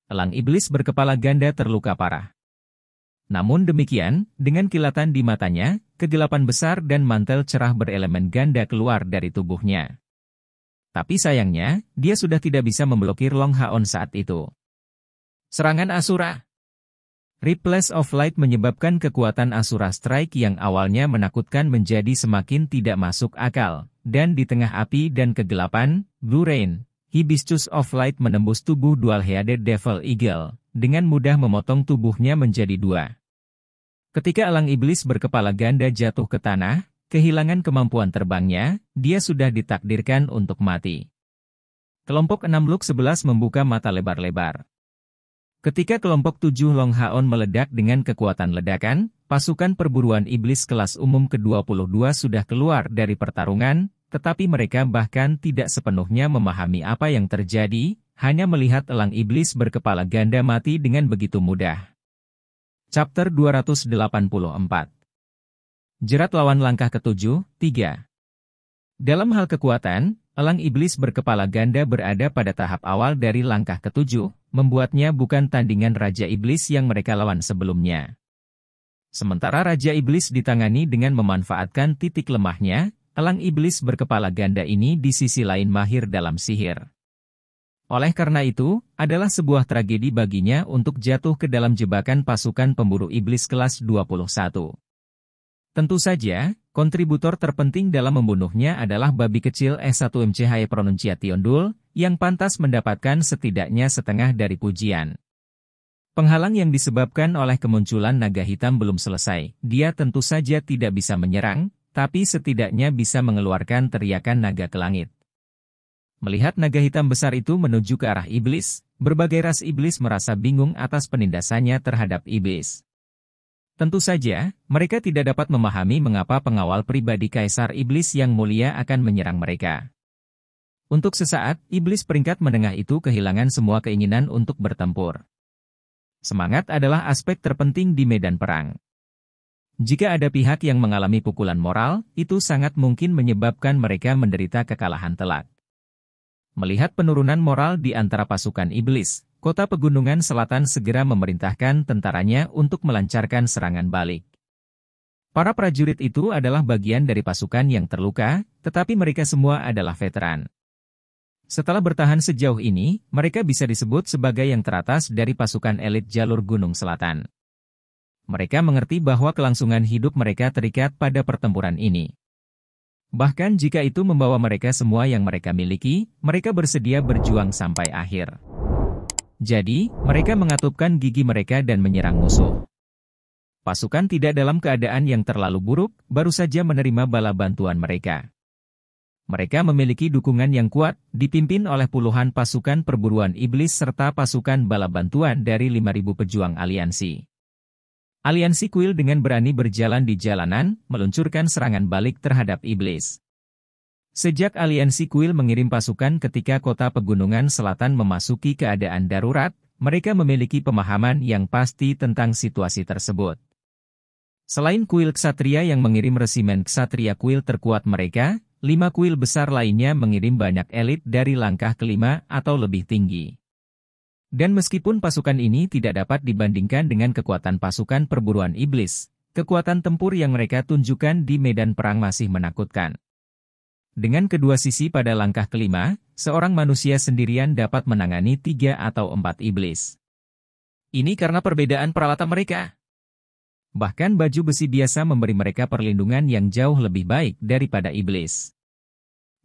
Elang iblis berkepala ganda terluka parah. Namun demikian, dengan kilatan di matanya, kegelapan besar dan mantel cerah berelemen ganda keluar dari tubuhnya. Tapi sayangnya, dia sudah tidak bisa memblokir Long Haon saat itu. Serangan Asura. Ripples of Light menyebabkan kekuatan Asura Strike yang awalnya menakutkan menjadi semakin tidak masuk akal, dan di tengah api dan kegelapan, Blue Rain, Hibiscus of Light menembus tubuh Dual-Headed Devil Eagle, dengan mudah memotong tubuhnya menjadi dua. Ketika elang iblis berkepala ganda jatuh ke tanah, kehilangan kemampuan terbangnya, dia sudah ditakdirkan untuk mati. Kelompok 6 Luk 11 membuka mata lebar-lebar. Ketika kelompok 7 Long Haon meledak dengan kekuatan ledakan, pasukan perburuan iblis kelas umum ke-22 sudah keluar dari pertarungan, tetapi mereka bahkan tidak sepenuhnya memahami apa yang terjadi, hanya melihat elang iblis berkepala ganda mati dengan begitu mudah. Chapter 284 Jerat lawan langkah ketujuh, 3. Dalam hal kekuatan, elang iblis berkepala ganda berada pada tahap awal dari langkah ketujuh, membuatnya bukan tandingan Raja Iblis yang mereka lawan sebelumnya. Sementara Raja Iblis ditangani dengan memanfaatkan titik lemahnya, elang iblis berkepala ganda ini di sisi lain mahir dalam sihir. Oleh karena itu, adalah sebuah tragedi baginya untuk jatuh ke dalam jebakan pasukan pemburu iblis kelas 21. Tentu saja, kontributor terpenting dalam membunuhnya adalah babi kecil S1MC Pronunciation Dul, yang pantas mendapatkan setidaknya setengah dari pujian. Penghalang yang disebabkan oleh kemunculan naga hitam belum selesai. Dia tentu saja tidak bisa menyerang, tapi setidaknya bisa mengeluarkan teriakan naga ke langit. Melihat naga hitam besar itu menuju ke arah iblis, berbagai ras iblis merasa bingung atas penindasannya terhadap iblis. Tentu saja, mereka tidak dapat memahami mengapa pengawal pribadi Kaisar Iblis yang mulia akan menyerang mereka. Untuk sesaat, iblis peringkat menengah itu kehilangan semua keinginan untuk bertempur. Semangat adalah aspek terpenting di medan perang. Jika ada pihak yang mengalami pukulan moral, itu sangat mungkin menyebabkan mereka menderita kekalahan telak. Melihat penurunan moral di antara pasukan iblis, Kota Pegunungan Selatan segera memerintahkan tentaranya untuk melancarkan serangan balik. Para prajurit itu adalah bagian dari pasukan yang terluka, tetapi mereka semua adalah veteran. Setelah bertahan sejauh ini, mereka bisa disebut sebagai yang teratas dari pasukan elit jalur Gunung Selatan. Mereka mengerti bahwa kelangsungan hidup mereka terikat pada pertempuran ini. Bahkan jika itu membawa mereka semua yang mereka miliki, mereka bersedia berjuang sampai akhir. Jadi, mereka mengatupkan gigi mereka dan menyerang musuh. Pasukan tidak dalam keadaan yang terlalu buruk, baru saja menerima bala bantuan mereka. Mereka memiliki dukungan yang kuat, dipimpin oleh puluhan pasukan perburuan iblis serta pasukan bala bantuan dari 5.000 pejuang aliansi. Aliansi Kuil dengan berani berjalan di jalanan, meluncurkan serangan balik terhadap iblis. Sejak Aliansi Kuil mengirim pasukan ketika Kota Pegunungan Selatan memasuki keadaan darurat, mereka memiliki pemahaman yang pasti tentang situasi tersebut. Selain Kuil Ksatria yang mengirim resimen Ksatria Kuil terkuat mereka, 5 kuil besar lainnya mengirim banyak elit dari langkah kelima atau lebih tinggi. Dan meskipun pasukan ini tidak dapat dibandingkan dengan kekuatan pasukan perburuan iblis, kekuatan tempur yang mereka tunjukkan di medan perang masih menakutkan. Dengan kedua sisi pada langkah kelima, seorang manusia sendirian dapat menangani 3 atau 4 iblis. Ini karena perbedaan peralatan mereka. Bahkan baju besi biasa memberi mereka perlindungan yang jauh lebih baik daripada iblis.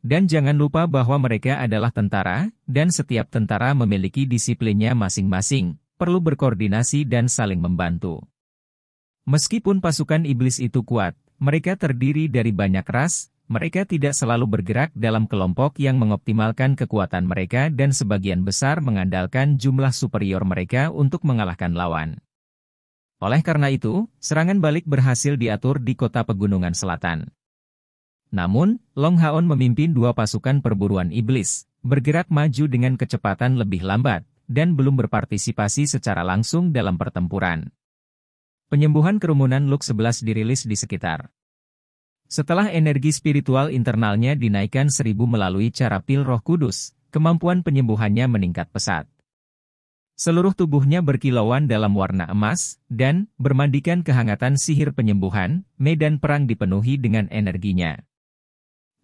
Dan jangan lupa bahwa mereka adalah tentara, dan setiap tentara memiliki disiplinnya masing-masing, perlu berkoordinasi dan saling membantu. Meskipun pasukan iblis itu kuat, mereka terdiri dari banyak ras, mereka tidak selalu bergerak dalam kelompok yang mengoptimalkan kekuatan mereka dan sebagian besar mengandalkan jumlah superior mereka untuk mengalahkan lawan. Oleh karena itu, serangan balik berhasil diatur di Kota Pegunungan Selatan. Namun, Long Haon memimpin 2 pasukan perburuan iblis, bergerak maju dengan kecepatan lebih lambat, dan belum berpartisipasi secara langsung dalam pertempuran. Penyembuhan kerumunan Luk 11 dirilis di sekitar. Setelah energi spiritual internalnya dinaikkan 1000 melalui cara pil Roh Kudus, kemampuan penyembuhannya meningkat pesat. Seluruh tubuhnya berkilauan dalam warna emas, dan, bermandikan kehangatan sihir penyembuhan, medan perang dipenuhi dengan energinya.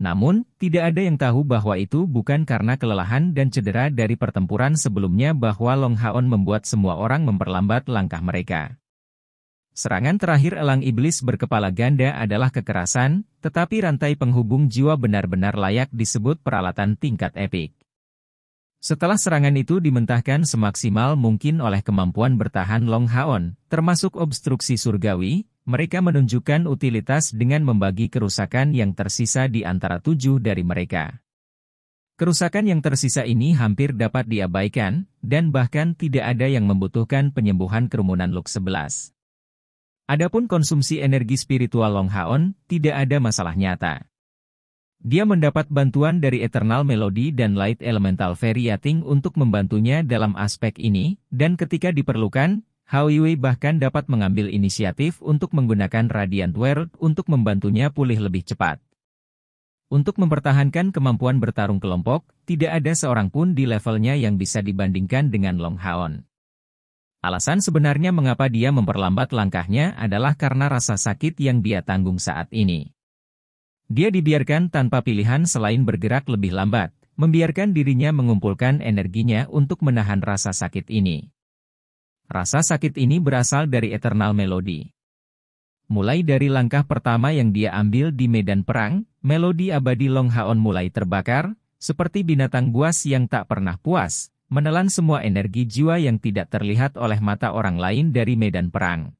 Namun, tidak ada yang tahu bahwa itu bukan karena kelelahan dan cedera dari pertempuran sebelumnya bahwa Long Haon membuat semua orang memperlambat langkah mereka. Serangan terakhir elang iblis berkepala ganda adalah kekerasan, tetapi rantai penghubung jiwa benar-benar layak disebut peralatan tingkat epik. Setelah serangan itu dimentahkan semaksimal mungkin oleh kemampuan bertahan Long Haon, termasuk obstruksi surgawi, mereka menunjukkan utilitas dengan membagi kerusakan yang tersisa di antara 7 dari mereka. Kerusakan yang tersisa ini hampir dapat diabaikan, dan bahkan tidak ada yang membutuhkan penyembuhan kerumunan Luk 11. Adapun konsumsi energi spiritual Long Haon, tidak ada masalah nyata. Dia mendapat bantuan dari Eternal Melody dan Light Elemental Fairy Yating untuk membantunya dalam aspek ini, dan ketika diperlukan, Hao Yue bahkan dapat mengambil inisiatif untuk menggunakan Radiant World untuk membantunya pulih lebih cepat. Untuk mempertahankan kemampuan bertarung kelompok, tidak ada seorang pun di levelnya yang bisa dibandingkan dengan Long Haon. Alasan sebenarnya mengapa dia memperlambat langkahnya adalah karena rasa sakit yang dia tanggung saat ini. Dia dibiarkan tanpa pilihan selain bergerak lebih lambat, membiarkan dirinya mengumpulkan energinya untuk menahan rasa sakit ini. Rasa sakit ini berasal dari Eternal Melody. Mulai dari langkah pertama yang dia ambil di medan perang, melodi abadi Long Haon mulai terbakar, seperti binatang buas yang tak pernah puas, menelan semua energi jiwa yang tidak terlihat oleh mata orang lain dari medan perang.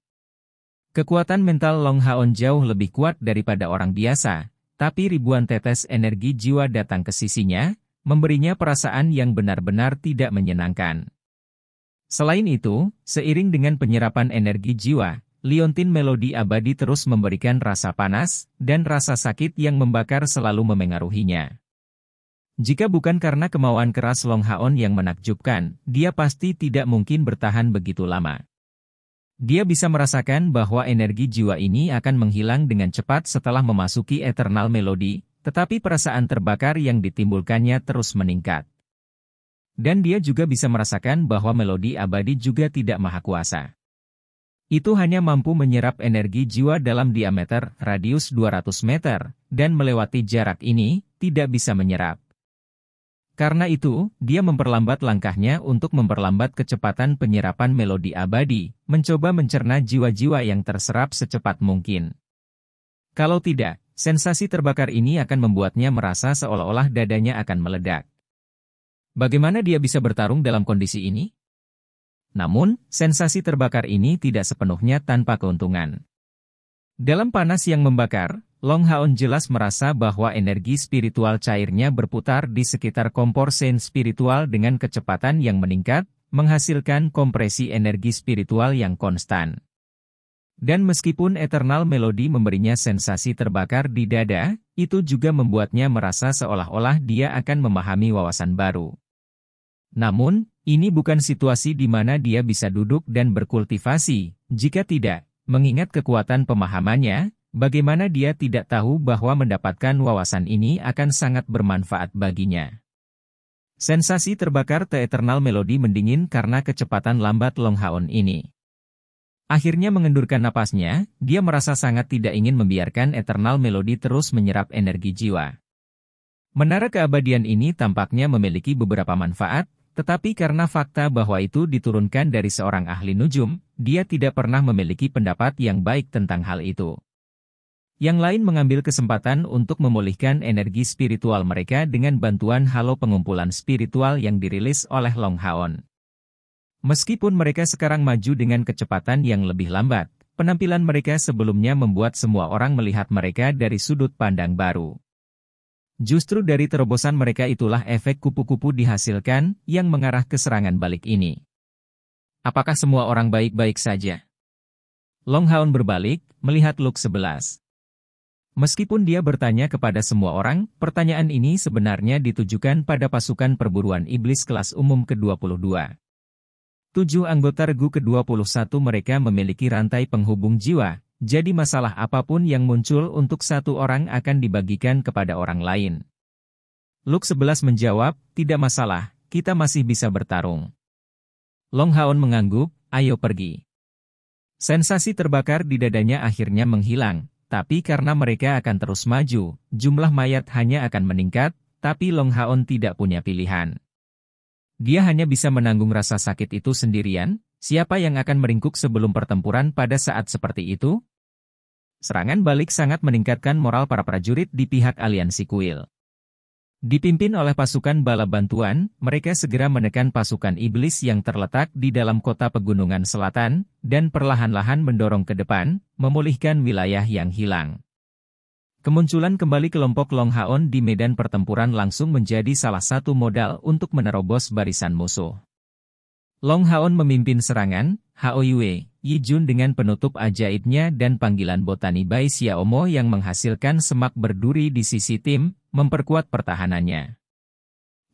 Kekuatan mental Long Haon jauh lebih kuat daripada orang biasa, tapi ribuan tetes energi jiwa datang ke sisinya, memberinya perasaan yang benar-benar tidak menyenangkan. Selain itu, seiring dengan penyerapan energi jiwa, liontin melodi abadi terus memberikan rasa panas, dan rasa sakit yang membakar selalu memengaruhinya. Jika bukan karena kemauan keras Long Haon yang menakjubkan, dia pasti tidak mungkin bertahan begitu lama. Dia bisa merasakan bahwa energi jiwa ini akan menghilang dengan cepat setelah memasuki Eternal Melody, tetapi perasaan terbakar yang ditimbulkannya terus meningkat. Dan dia juga bisa merasakan bahwa melodi abadi juga tidak maha kuasa. Itu hanya mampu menyerap energi jiwa dalam diameter radius 200 meter, dan melewati jarak ini, tidak bisa menyerap. Karena itu, dia memperlambat langkahnya untuk memperlambat kecepatan penyerapan melodi abadi, mencoba mencerna jiwa-jiwa yang terserap secepat mungkin. Kalau tidak, sensasi terbakar ini akan membuatnya merasa seolah-olah dadanya akan meledak. Bagaimana dia bisa bertarung dalam kondisi ini? Namun, sensasi terbakar ini tidak sepenuhnya tanpa keuntungan. Dalam panas yang membakar, Long Haon jelas merasa bahwa energi spiritual cairnya berputar di sekitar kompor sen spiritual dengan kecepatan yang meningkat, menghasilkan kompresi energi spiritual yang konstan. Dan meskipun Eternal Melody memberinya sensasi terbakar di dada, itu juga membuatnya merasa seolah-olah dia akan memahami wawasan baru. Namun, ini bukan situasi di mana dia bisa duduk dan berkultivasi. Jika tidak, mengingat kekuatan pemahamannya, bagaimana dia tidak tahu bahwa mendapatkan wawasan ini akan sangat bermanfaat baginya. Sensasi terbakar The Eternal Melody mendingin karena kecepatan lambat Long Haon ini. Akhirnya mengendurkan napasnya, dia merasa sangat tidak ingin membiarkan Eternal Melody terus menyerap energi jiwa. Menara keabadian ini tampaknya memiliki beberapa manfaat, tetapi karena fakta bahwa itu diturunkan dari seorang ahli nujum, dia tidak pernah memiliki pendapat yang baik tentang hal itu. Yang lain mengambil kesempatan untuk memulihkan energi spiritual mereka dengan bantuan halo pengumpulan spiritual yang dirilis oleh Long Haon. Meskipun mereka sekarang maju dengan kecepatan yang lebih lambat, penampilan mereka sebelumnya membuat semua orang melihat mereka dari sudut pandang baru. Justru dari terobosan mereka itulah efek kupu-kupu dihasilkan yang mengarah ke serangan balik ini. Apakah semua orang baik-baik saja? Long Haon berbalik, melihat Luke 11. Meskipun dia bertanya kepada semua orang, pertanyaan ini sebenarnya ditujukan pada pasukan perburuan iblis kelas umum ke-22. 7 anggota regu ke-21 mereka memiliki rantai penghubung jiwa. Jadi masalah apapun yang muncul untuk satu orang akan dibagikan kepada orang lain. Luke 11 menjawab, tidak masalah, kita masih bisa bertarung. Long Haon mengangguk, ayo pergi. Sensasi terbakar di dadanya akhirnya menghilang, tapi karena mereka akan terus maju, jumlah mayat hanya akan meningkat, tapi Long Haon tidak punya pilihan. Dia hanya bisa menanggung rasa sakit itu sendirian. Siapa yang akan meringkuk sebelum pertempuran pada saat seperti itu? Serangan balik sangat meningkatkan moral para prajurit di pihak aliansi kuil. Dipimpin oleh pasukan bala bantuan, mereka segera menekan pasukan iblis yang terletak di dalam kota pegunungan selatan, dan perlahan-lahan mendorong ke depan, memulihkan wilayah yang hilang. Kemunculan kembali kelompok Long Haon di medan pertempuran langsung menjadi salah satu modal untuk menerobos barisan musuh. Long Haon memimpin serangan, Hao Yue, Yi Jun dengan penutup ajaibnya dan panggilan botani Bai Xiaomo yang menghasilkan semak berduri di sisi tim, memperkuat pertahanannya.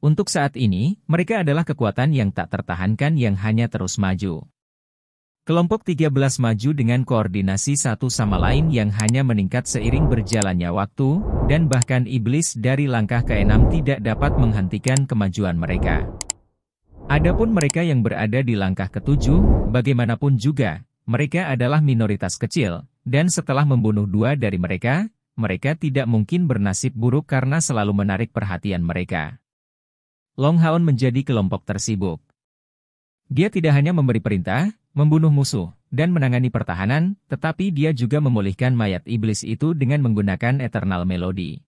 Untuk saat ini, mereka adalah kekuatan yang tak tertahankan yang hanya terus maju. Kelompok 13 maju dengan koordinasi satu sama lain yang hanya meningkat seiring berjalannya waktu, dan bahkan iblis dari langkah ke-6 tidak dapat menghentikan kemajuan mereka. Adapun mereka yang berada di langkah ke-7, bagaimanapun juga, mereka adalah minoritas kecil, dan setelah membunuh 2 dari mereka, mereka tidak mungkin bernasib buruk karena selalu menarik perhatian mereka. Long Haon menjadi kelompok tersibuk. Dia tidak hanya memberi perintah, membunuh musuh, dan menangani pertahanan, tetapi dia juga memulihkan mayat iblis itu dengan menggunakan Eternal Melody.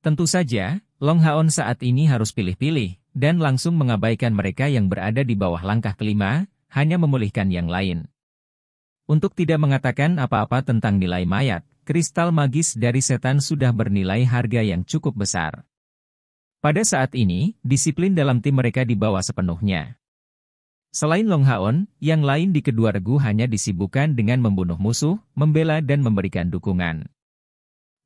Tentu saja, Long Haon saat ini harus pilih-pilih, dan langsung mengabaikan mereka yang berada di bawah langkah ke-5, hanya memulihkan yang lain. Untuk tidak mengatakan apa-apa tentang nilai mayat, kristal magis dari setan sudah bernilai harga yang cukup besar. Pada saat ini, disiplin dalam tim mereka dibawa sepenuhnya. Selain Long Haon, yang lain di kedua regu hanya disibukkan dengan membunuh musuh, membela dan memberikan dukungan.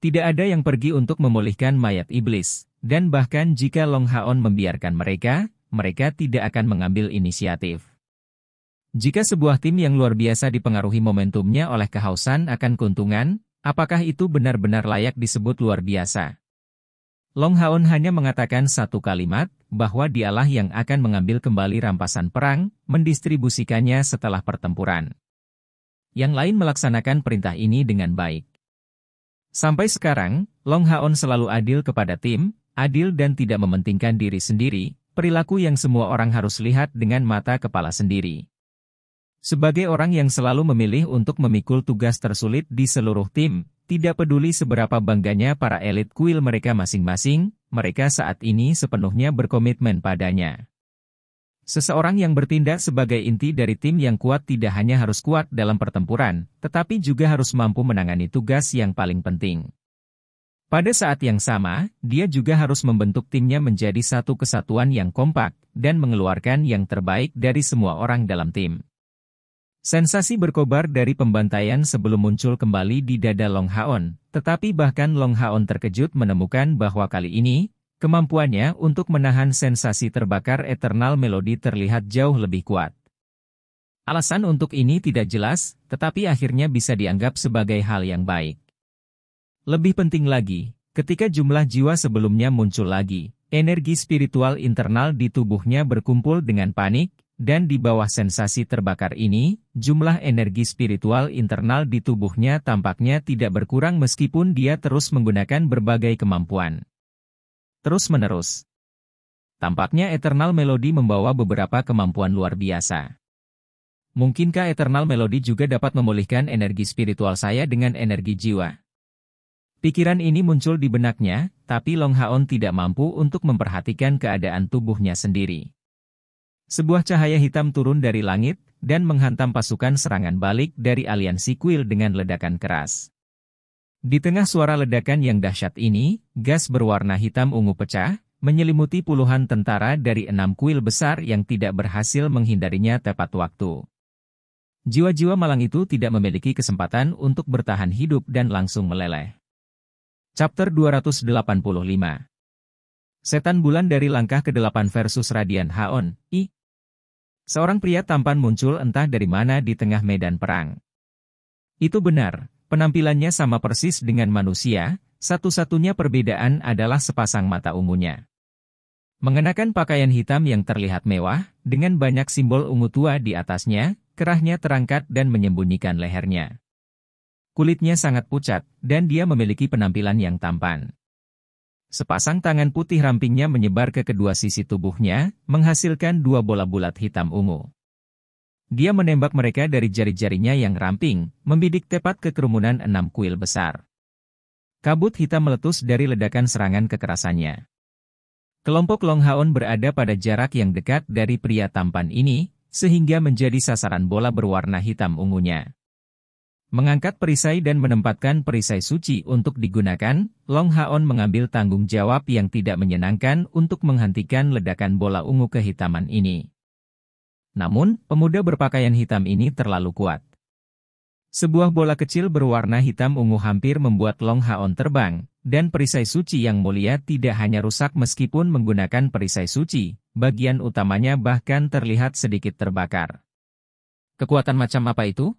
Tidak ada yang pergi untuk memulihkan mayat iblis, dan bahkan jika Long Haon membiarkan mereka, mereka tidak akan mengambil inisiatif. Jika sebuah tim yang luar biasa dipengaruhi momentumnya oleh kehausan akan keuntungan, apakah itu benar-benar layak disebut luar biasa? Long Haon hanya mengatakan satu kalimat, bahwa dialah yang akan mengambil kembali rampasan perang, mendistribusikannya setelah pertempuran. Yang lain melaksanakan perintah ini dengan baik. Sampai sekarang, Long Haon selalu adil kepada tim, adil dan tidak mementingkan diri sendiri, perilaku yang semua orang harus lihat dengan mata kepala sendiri. Sebagai orang yang selalu memilih untuk memikul tugas tersulit di seluruh tim, tidak peduli seberapa bangganya para elit kuil mereka masing-masing, mereka saat ini sepenuhnya berkomitmen padanya. Seseorang yang bertindak sebagai inti dari tim yang kuat tidak hanya harus kuat dalam pertempuran, tetapi juga harus mampu menangani tugas yang paling penting. Pada saat yang sama, dia juga harus membentuk timnya menjadi satu kesatuan yang kompak, dan mengeluarkan yang terbaik dari semua orang dalam tim. Sensasi berkobar dari pembantaian sebelum muncul kembali di dada Long Haon, tetapi bahkan Long Haon terkejut menemukan bahwa kali ini, kemampuannya untuk menahan sensasi terbakar Eternal Melody terlihat jauh lebih kuat. Alasan untuk ini tidak jelas, tetapi akhirnya bisa dianggap sebagai hal yang baik. Lebih penting lagi, ketika jumlah jiwa sebelumnya muncul lagi, energi spiritual internal di tubuhnya berkumpul dengan panik, dan di bawah sensasi terbakar ini, jumlah energi spiritual internal di tubuhnya tampaknya tidak berkurang meskipun dia terus menggunakan berbagai kemampuan. Terus-menerus. Tampaknya Eternal Melody membawa beberapa kemampuan luar biasa. Mungkinkah Eternal Melody juga dapat memulihkan energi spiritual saya dengan energi jiwa? Pikiran ini muncul di benaknya, tapi Long Haon tidak mampu untuk memperhatikan keadaan tubuhnya sendiri. Sebuah cahaya hitam turun dari langit, dan menghantam pasukan serangan balik dari aliansi kuil dengan ledakan keras. Di tengah suara ledakan yang dahsyat ini, gas berwarna hitam ungu pecah, menyelimuti puluhan tentara dari 6 kuil besar yang tidak berhasil menghindarinya tepat waktu. Jiwa-jiwa malang itu tidak memiliki kesempatan untuk bertahan hidup dan langsung meleleh. Chapter 285. Setan bulan dari langkah ke-8 versus Radiant Haon, I. Seorang pria tampan muncul entah dari mana di tengah medan perang. Itu benar, penampilannya sama persis dengan manusia, satu-satunya perbedaan adalah sepasang mata ungunya. Mengenakan pakaian hitam yang terlihat mewah, dengan banyak simbol ungu tua di atasnya, kerahnya terangkat dan menyembunyikan lehernya. Kulitnya sangat pucat, dan dia memiliki penampilan yang tampan. Sepasang tangan putih rampingnya menyebar ke kedua sisi tubuhnya, menghasilkan 2 bola bulat hitam ungu. Dia menembak mereka dari jari-jarinya yang ramping, membidik tepat ke kerumunan 6 kuil besar. Kabut hitam meletus dari ledakan serangan kekerasannya. Kelompok Long Haon berada pada jarak yang dekat dari pria tampan ini, sehingga menjadi sasaran bola berwarna hitam ungunya. Mengangkat perisai dan menempatkan perisai suci untuk digunakan, Long Haon mengambil tanggung jawab yang tidak menyenangkan untuk menghentikan ledakan bola ungu kehitaman ini. Namun, pemuda berpakaian hitam ini terlalu kuat. Sebuah bola kecil berwarna hitam ungu hampir membuat Long Haon terbang, dan perisai suci yang mulia tidak hanya rusak meskipun menggunakan perisai suci, bagian utamanya bahkan terlihat sedikit terbakar. Kekuatan macam apa itu?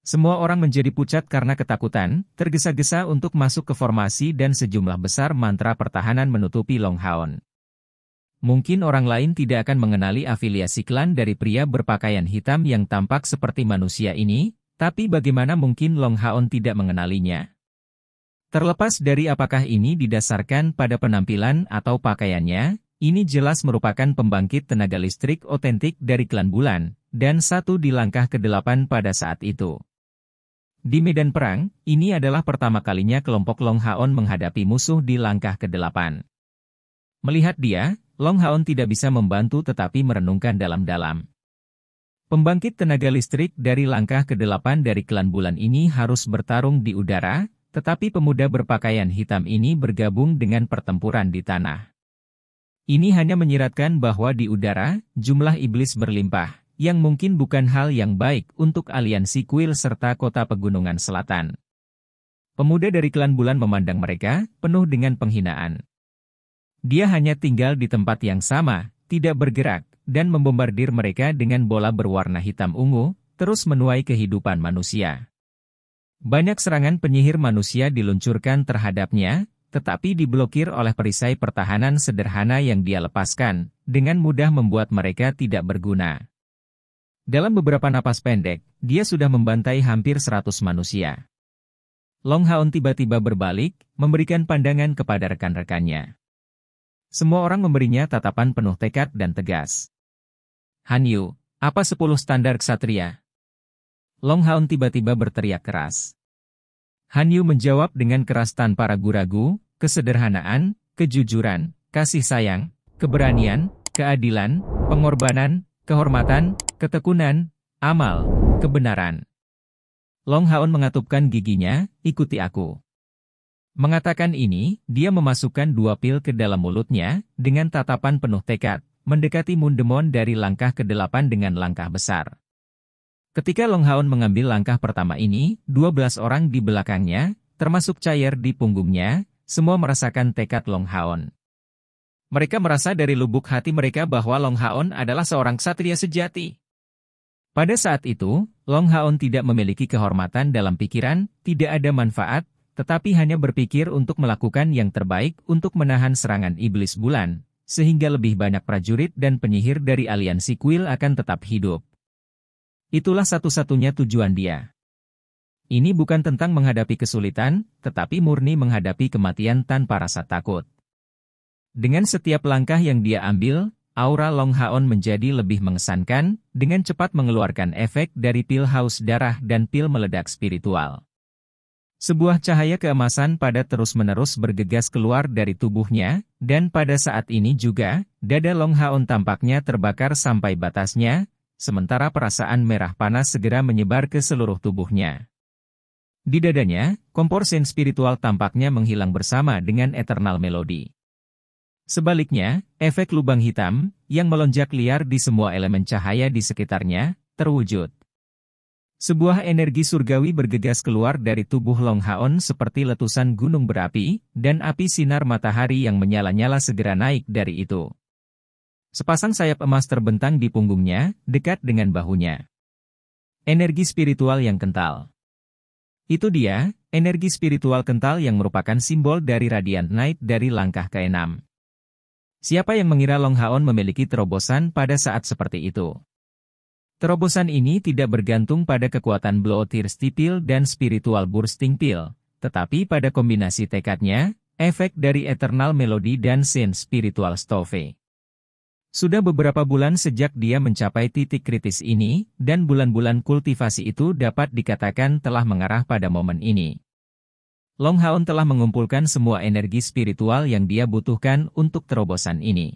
Semua orang menjadi pucat karena ketakutan, tergesa-gesa untuk masuk ke formasi dan sejumlah besar mantra pertahanan menutupi Long Haon. Mungkin orang lain tidak akan mengenali afiliasi klan dari pria berpakaian hitam yang tampak seperti manusia ini, tapi bagaimana mungkin Long Haon tidak mengenalinya? Terlepas dari apakah ini didasarkan pada penampilan atau pakaiannya, ini jelas merupakan pembangkit tenaga listrik otentik dari klan Bulan, dan satu di langkah ke-8 pada saat itu. Di medan perang, ini adalah pertama kalinya kelompok Long Haon menghadapi musuh di langkah ke-8. Melihat dia, Long Haon tidak bisa membantu tetapi merenungkan dalam-dalam. Pembangkit tenaga listrik dari langkah ke-8 dari klan Bulan ini harus bertarung di udara, tetapi pemuda berpakaian hitam ini bergabung dengan pertempuran di tanah. Ini hanya menyiratkan bahwa di udara, jumlah iblis berlimpah, yang mungkin bukan hal yang baik untuk aliansi kuil serta kota pegunungan selatan. Pemuda dari klan Bulan memandang mereka, penuh dengan penghinaan. Dia hanya tinggal di tempat yang sama, tidak bergerak, dan membombardir mereka dengan bola berwarna hitam ungu, terus menuai kehidupan manusia. Banyak serangan penyihir manusia diluncurkan terhadapnya, tetapi diblokir oleh perisai pertahanan sederhana yang dia lepaskan, dengan mudah membuat mereka tidak berguna. Dalam beberapa napas pendek, dia sudah membantai hampir 100 manusia. Long Haon tiba-tiba berbalik, memberikan pandangan kepada rekan-rekannya. Semua orang memberinya tatapan penuh tekad dan tegas. Han Yu, apa 10 standar ksatria? Long Haon tiba-tiba berteriak keras. Han Yu menjawab dengan keras tanpa ragu-ragu, kesederhanaan, kejujuran, kasih sayang, keberanian, keadilan, pengorbanan, kehormatan, ketekunan, amal, kebenaran. Long Haon mengatupkan giginya, ikuti aku. Mengatakan ini, dia memasukkan 2 pil ke dalam mulutnya, dengan tatapan penuh tekad, mendekati Mundemon dari langkah ke-8 dengan langkah besar. Ketika Long Haon mengambil langkah pertama ini, 12 orang di belakangnya, termasuk Chair di punggungnya, semua merasakan tekad Long Haon. Mereka merasa dari lubuk hati mereka bahwa Long Haon adalah seorang ksatria sejati. Pada saat itu, Long Haon tidak memiliki kehormatan dalam pikiran, tidak ada manfaat, tetapi hanya berpikir untuk melakukan yang terbaik untuk menahan serangan iblis bulan, sehingga lebih banyak prajurit dan penyihir dari aliansi kuil akan tetap hidup. Itulah satu-satunya tujuan dia. Ini bukan tentang menghadapi kesulitan, tetapi murni menghadapi kematian tanpa rasa takut. Dengan setiap langkah yang dia ambil, aura Long Haon menjadi lebih mengesankan, dengan cepat mengeluarkan efek dari pil haus darah dan pil meledak spiritual. Sebuah cahaya keemasan pada terus-menerus bergegas keluar dari tubuhnya, dan pada saat ini juga, dada Long Haon tampaknya terbakar sampai batasnya, sementara perasaan merah panas segera menyebar ke seluruh tubuhnya. Di dadanya, kompor sen spiritual tampaknya menghilang bersama dengan Eternal Melody. Sebaliknya, efek lubang hitam, yang melonjak liar di semua elemen cahaya di sekitarnya, terwujud. Sebuah energi surgawi bergegas keluar dari tubuh Long Haon seperti letusan gunung berapi, dan api sinar matahari yang menyala-nyala segera naik dari itu. Sepasang sayap emas terbentang di punggungnya, dekat dengan bahunya. Energi spiritual yang kental. Itu dia, energi spiritual kental yang merupakan simbol dari Radiant Knight dari langkah ke-6. Siapa yang mengira Long Haon memiliki terobosan pada saat seperti itu? Terobosan ini tidak bergantung pada kekuatan Bloodthirsty Pill dan Spiritual Bursting Pill, tetapi pada kombinasi tekadnya, efek dari Eternal Melody dan Sen Spiritual Stove. Sudah beberapa bulan sejak dia mencapai titik kritis ini, dan bulan-bulan kultivasi itu dapat dikatakan telah mengarah pada momen ini. Long Haon telah mengumpulkan semua energi spiritual yang dia butuhkan untuk terobosan ini.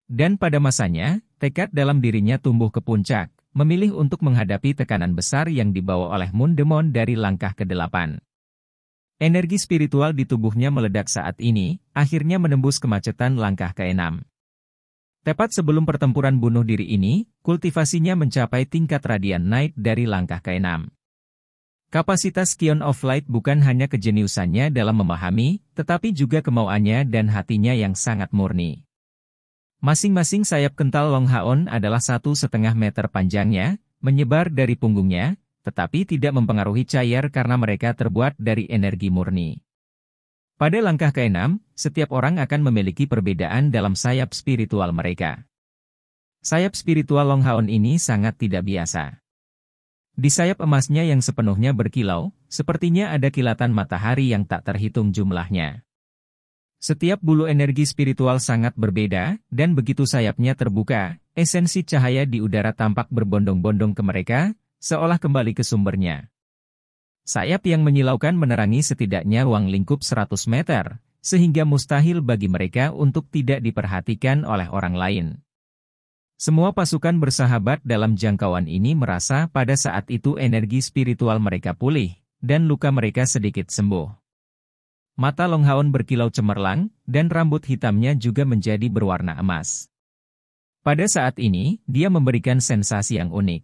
Dan pada masanya, tekad dalam dirinya tumbuh ke puncak, memilih untuk menghadapi tekanan besar yang dibawa oleh Mundemon dari langkah ke-8. Energi spiritual di tubuhnya meledak saat ini, akhirnya menembus kemacetan langkah ke-6. Tepat sebelum pertempuran bunuh diri ini, kultivasinya mencapai tingkat Radiant Knight dari langkah ke-6. Kapasitas Kion of Light bukan hanya kejeniusannya dalam memahami, tetapi juga kemauannya dan hatinya yang sangat murni. Masing-masing sayap kental Long Haon adalah 1,5 meter panjangnya, menyebar dari punggungnya, tetapi tidak mempengaruhi cair karena mereka terbuat dari energi murni. Pada langkah ke-6, setiap orang akan memiliki perbedaan dalam sayap spiritual mereka. Sayap spiritual Long Haon ini sangat tidak biasa. Di sayap emasnya yang sepenuhnya berkilau, sepertinya ada kilatan matahari yang tak terhitung jumlahnya. Setiap bulu energi spiritual sangat berbeda, dan begitu sayapnya terbuka, esensi cahaya di udara tampak berbondong-bondong ke mereka, seolah kembali ke sumbernya. Sayap yang menyilaukan menerangi setidaknya ruang lingkup 100 meter, sehingga mustahil bagi mereka untuk tidak diperhatikan oleh orang lain. Semua pasukan bersahabat dalam jangkauan ini merasa pada saat itu energi spiritual mereka pulih, dan luka mereka sedikit sembuh. Mata Long Haon berkilau cemerlang, dan rambut hitamnya juga menjadi berwarna emas. Pada saat ini, dia memberikan sensasi yang unik.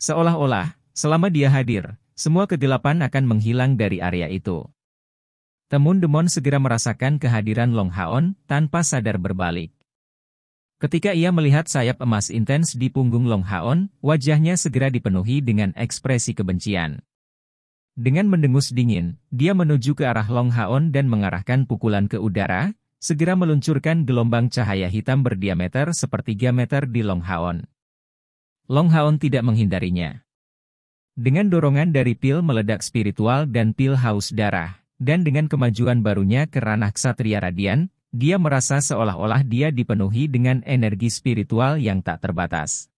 Seolah-olah, selama dia hadir, semua kegelapan akan menghilang dari area itu. Temon-demon segera merasakan kehadiran Long Haon tanpa sadar berbalik. Ketika ia melihat sayap emas intens di punggung Long Haon, wajahnya segera dipenuhi dengan ekspresi kebencian. Dengan mendengus dingin, dia menuju ke arah Long Haon dan mengarahkan pukulan ke udara, segera meluncurkan gelombang cahaya hitam berdiameter sepertiga meter di Long Haon. Long Haon tidak menghindarinya. Dengan dorongan dari pil meledak spiritual dan pil haus darah, dan dengan kemajuan barunya ke ranah ksatria radian, dia merasa seolah-olah dia dipenuhi dengan energi spiritual yang tak terbatas.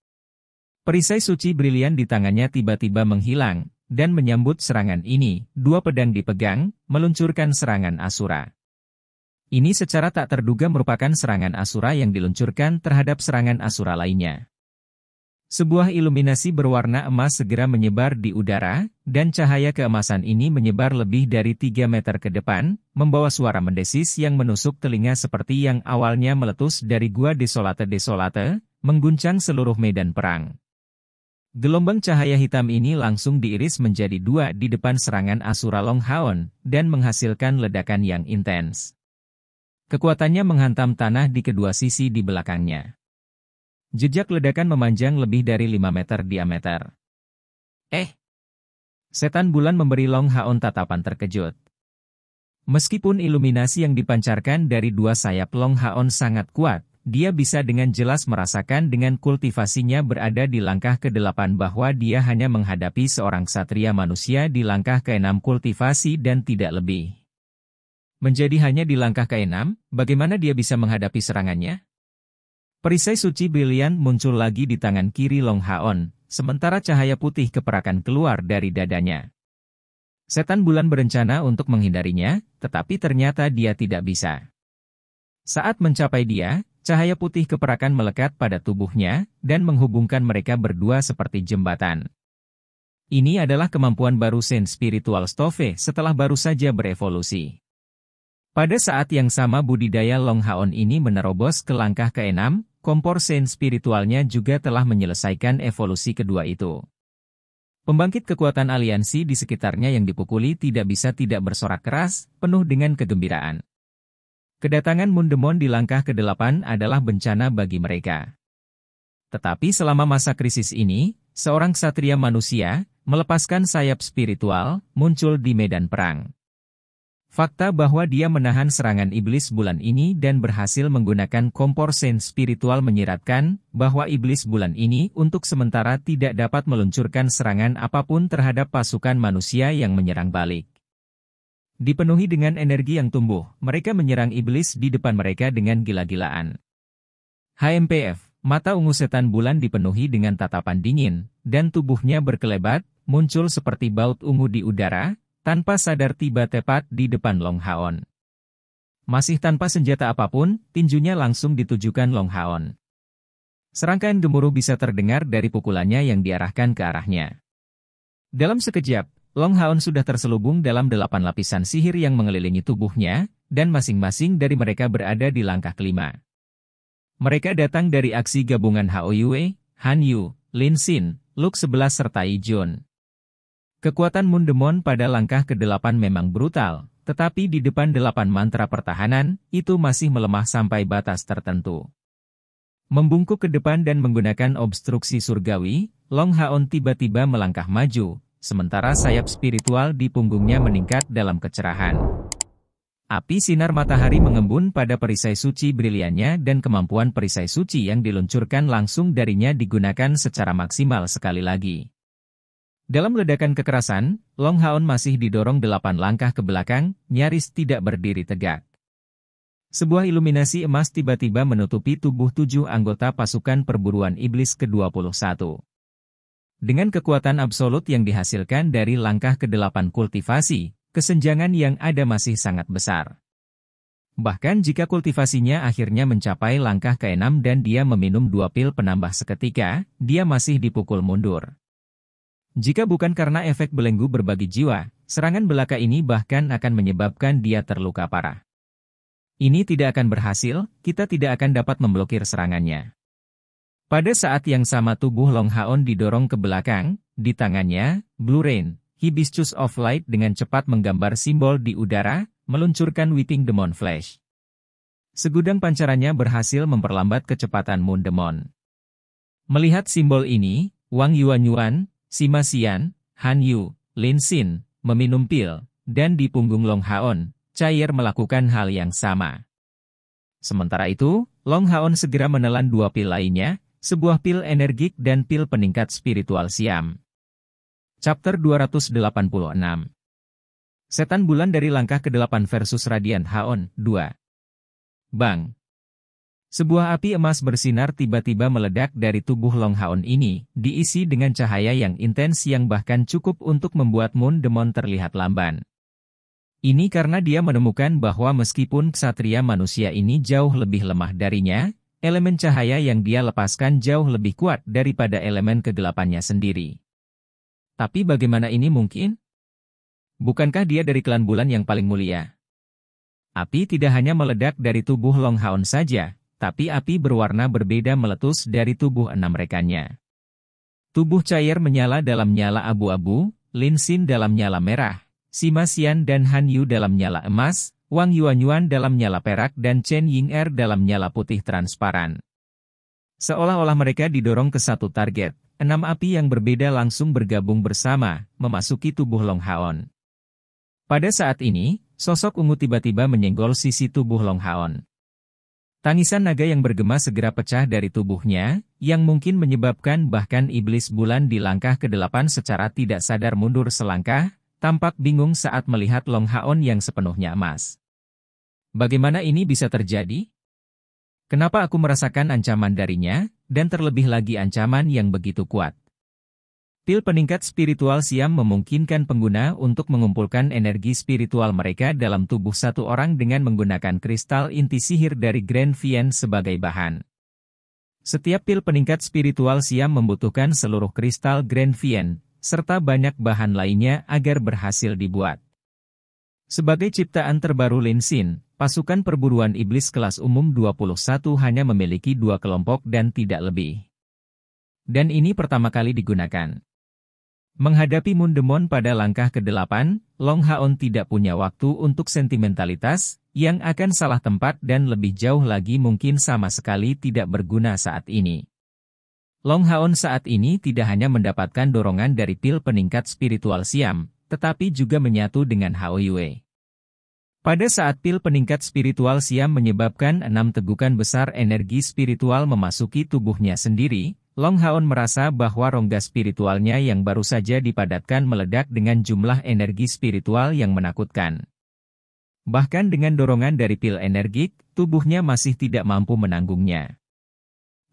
Perisai suci brilian di tangannya tiba-tiba menghilang, dan menyambut serangan ini, dua pedang dipegang, meluncurkan serangan Asura. Ini secara tak terduga merupakan serangan Asura yang diluncurkan terhadap serangan Asura lainnya. Sebuah iluminasi berwarna emas segera menyebar di udara, dan cahaya keemasan ini menyebar lebih dari 3 meter ke depan, membawa suara mendesis yang menusuk telinga seperti yang awalnya meletus dari gua desolate-desolate, mengguncang seluruh medan perang. Gelombang cahaya hitam ini langsung diiris menjadi dua di depan serangan Asura Long Haon, dan menghasilkan ledakan yang intens. Kekuatannya menghantam tanah di kedua sisi di belakangnya. Jejak ledakan memanjang lebih dari 5 meter diameter. Setan bulan memberi Long Haon tatapan terkejut. Meskipun iluminasi yang dipancarkan dari dua sayap Long Haon sangat kuat, dia bisa dengan jelas merasakan dengan kultivasinya berada di langkah ke-8 bahwa dia hanya menghadapi seorang ksatria manusia di langkah ke-6 kultivasi dan tidak lebih. Menjadi hanya di langkah ke-6, bagaimana dia bisa menghadapi serangannya? Perisai suci brilian muncul lagi di tangan kiri Long Haon, sementara cahaya putih keperakan keluar dari dadanya. Setan bulan berencana untuk menghindarinya, tetapi ternyata dia tidak bisa. Saat mencapai dia, cahaya putih keperakan melekat pada tubuhnya, dan menghubungkan mereka berdua seperti jembatan. Ini adalah kemampuan baru Saint Spiritual Stove setelah baru saja berevolusi. Pada saat yang sama budidaya Long Haon ini menerobos ke langkah ke-6, kompor Saint spiritualnya juga telah menyelesaikan evolusi kedua itu. Pembangkit kekuatan aliansi di sekitarnya yang dipukuli tidak bisa tidak bersorak keras, penuh dengan kegembiraan. Kedatangan Mundemon di langkah ke-8 adalah bencana bagi mereka. Tetapi selama masa krisis ini, seorang ksatria manusia, melepaskan sayap spiritual, muncul di medan perang. Fakta bahwa dia menahan serangan iblis bulan ini dan berhasil menggunakan kompor Saint spiritual menyiratkan bahwa iblis bulan ini untuk sementara tidak dapat meluncurkan serangan apapun terhadap pasukan manusia yang menyerang balik. Dipenuhi dengan energi yang tumbuh, mereka menyerang iblis di depan mereka dengan gila-gilaan. HMPF, mata ungu setan bulan dipenuhi dengan tatapan dingin, dan tubuhnya berkelebat, muncul seperti baut ungu di udara, tanpa sadar tiba tepat di depan Long Haon. Masih tanpa senjata apapun, tinjunya langsung ditujukan Long Haon. Serangkaian gemuruh bisa terdengar dari pukulannya yang diarahkan ke arahnya. Dalam sekejap, Long Haon sudah terselubung dalam 8 lapisan sihir yang mengelilingi tubuhnya, dan masing-masing dari mereka berada di langkah kelima. Mereka datang dari aksi gabungan Hao Yue, Han Yu, Lin Xin, Luke 11 serta Yi Jun. Kekuatan Mundemon pada langkah ke-8 memang brutal, tetapi di depan 8 mantra pertahanan, itu masih melemah sampai batas tertentu. Membungkuk ke depan dan menggunakan obstruksi surgawi, Long Haon tiba-tiba melangkah maju, sementara sayap spiritual di punggungnya meningkat dalam kecerahan. Api sinar matahari mengembun pada perisai suci briliannya dan kemampuan perisai suci yang diluncurkan langsung darinya digunakan secara maksimal sekali lagi. Dalam ledakan kekerasan, Long Haon masih didorong 8 langkah ke belakang, nyaris tidak berdiri tegak. Sebuah iluminasi emas tiba-tiba menutupi tubuh 7 anggota pasukan perburuan iblis ke-21. Dengan kekuatan absolut yang dihasilkan dari langkah ke-8 kultivasi, kesenjangan yang ada masih sangat besar. Bahkan jika kultivasinya akhirnya mencapai langkah ke-6 dan dia meminum 2 pil penambah seketika, dia masih dipukul mundur. Jika bukan karena efek belenggu berbagi jiwa, serangan belaka ini bahkan akan menyebabkan dia terluka parah. Ini tidak akan berhasil, kita tidak akan dapat memblokir serangannya. Pada saat yang sama tubuh Long Haon didorong ke belakang, di tangannya, Blue Rain, Hibiscus of Light dengan cepat menggambar simbol di udara, meluncurkan Weeping Demon Flash. Segudang pancarannya berhasil memperlambat kecepatan Moon Demon. Melihat simbol ini, Wang Yuanyuan, Sima Xian, Han Yu, Lin Xin, meminum pil, dan di punggung Long Haon, Cair melakukan hal yang sama. Sementara itu, Long Haon segera menelan 2 pil lainnya, sebuah pil energik dan pil peningkat spiritual Siam. Chapter 286. Setan Bulan dari langkah ke-8 versus Radiant Haon, 2. Bang! Sebuah api emas bersinar tiba-tiba meledak dari tubuh Long Haon ini, diisi dengan cahaya yang intens yang bahkan cukup untuk membuat Moon Demon terlihat lamban. Ini karena dia menemukan bahwa meskipun ksatria manusia ini jauh lebih lemah darinya, elemen cahaya yang dia lepaskan jauh lebih kuat daripada elemen kegelapannya sendiri. Tapi bagaimana ini mungkin? Bukankah dia dari klan bulan yang paling mulia? Api tidak hanya meledak dari tubuh Long Haon saja, tapi api berwarna berbeda meletus dari tubuh 6 rekannya. Tubuh Cair menyala dalam nyala abu-abu, Lin Xin dalam nyala merah, Sima Xian dan Han Yu dalam nyala emas, Wang Yuanyuan dalam nyala perak dan Chen Ying'er dalam nyala putih transparan. Seolah-olah mereka didorong ke satu target, 6 api yang berbeda langsung bergabung bersama, memasuki tubuh Long Haon. Pada saat ini, sosok ungu tiba-tiba menyenggol sisi tubuh Long Haon. Tangisan naga yang bergema segera pecah dari tubuhnya, yang mungkin menyebabkan bahkan iblis bulan di langkah ke-8 secara tidak sadar mundur selangkah, tampak bingung saat melihat Long Haon yang sepenuhnya emas. Bagaimana ini bisa terjadi? Kenapa aku merasakan ancaman darinya, dan terlebih lagi ancaman yang begitu kuat? Pil peningkat spiritual Siam memungkinkan pengguna untuk mengumpulkan energi spiritual mereka dalam tubuh satu orang dengan menggunakan kristal inti sihir dari Grand Vien sebagai bahan. Setiap pil peningkat spiritual Siam membutuhkan seluruh kristal Grand Vien, serta banyak bahan lainnya agar berhasil dibuat. Sebagai ciptaan terbaru Lin Xin, pasukan perburuan iblis kelas umum 21 hanya memiliki 2 kelompok dan tidak lebih. Dan ini pertama kali digunakan. Menghadapi Moon Demon pada langkah ke-8, Long Haon tidak punya waktu untuk sentimentalitas, yang akan salah tempat dan lebih jauh lagi mungkin sama sekali tidak berguna saat ini. Long Haon saat ini tidak hanya mendapatkan dorongan dari pil peningkat spiritual Siam, tetapi juga menyatu dengan Hao Yue. Pada saat pil peningkat spiritual Siam menyebabkan 6 tegukan besar energi spiritual memasuki tubuhnya sendiri, Long Haon merasa bahwa rongga spiritualnya yang baru saja dipadatkan meledak dengan jumlah energi spiritual yang menakutkan. Bahkan dengan dorongan dari pil energik, tubuhnya masih tidak mampu menanggungnya.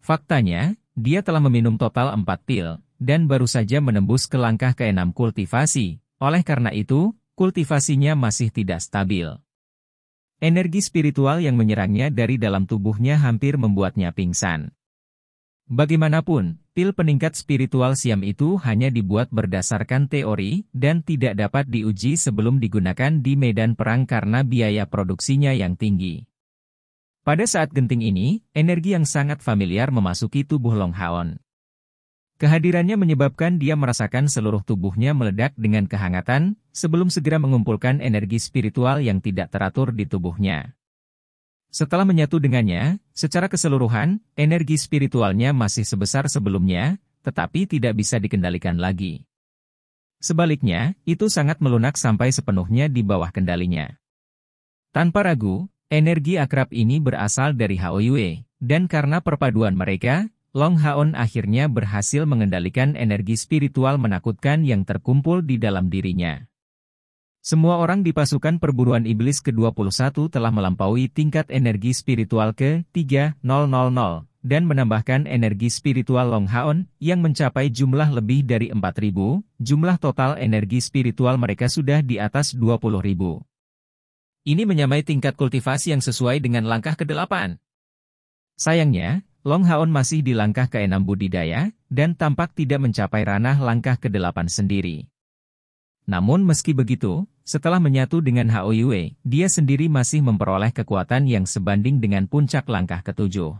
Faktanya, dia telah meminum total 4 pil, dan baru saja menembus ke langkah ke-6 kultivasi, oleh karena itu, kultivasinya masih tidak stabil. Energi spiritual yang menyerangnya dari dalam tubuhnya hampir membuatnya pingsan. Bagaimanapun, pil peningkat spiritual Siam itu hanya dibuat berdasarkan teori, dan tidak dapat diuji sebelum digunakan di medan perang karena biaya produksinya yang tinggi. Pada saat genting ini, energi yang sangat familiar memasuki tubuh Long Haon. Kehadirannya menyebabkan dia merasakan seluruh tubuhnya meledak dengan kehangatan, sebelum segera mengumpulkan energi spiritual yang tidak teratur di tubuhnya. Setelah menyatu dengannya, secara keseluruhan, energi spiritualnya masih sebesar sebelumnya, tetapi tidak bisa dikendalikan lagi. Sebaliknya, itu sangat melunak sampai sepenuhnya di bawah kendalinya. Tanpa ragu, energi akrab ini berasal dari Hao Yue, dan karena perpaduan mereka, Long Haon akhirnya berhasil mengendalikan energi spiritual menakutkan yang terkumpul di dalam dirinya. Semua orang di pasukan perburuan iblis ke-21 telah melampaui tingkat energi spiritual ke-3000 dan menambahkan energi spiritual Long Haon yang mencapai jumlah lebih dari 4.000, jumlah total energi spiritual mereka sudah di atas 20.000. Ini menyamai tingkat kultivasi yang sesuai dengan langkah ke-8. Sayangnya, Long Haon masih di langkah ke-6 budidaya, dan tampak tidak mencapai ranah langkah ke-8 sendiri. Namun meski begitu, setelah menyatu dengan Hao Yue, dia sendiri masih memperoleh kekuatan yang sebanding dengan puncak langkah ke-7.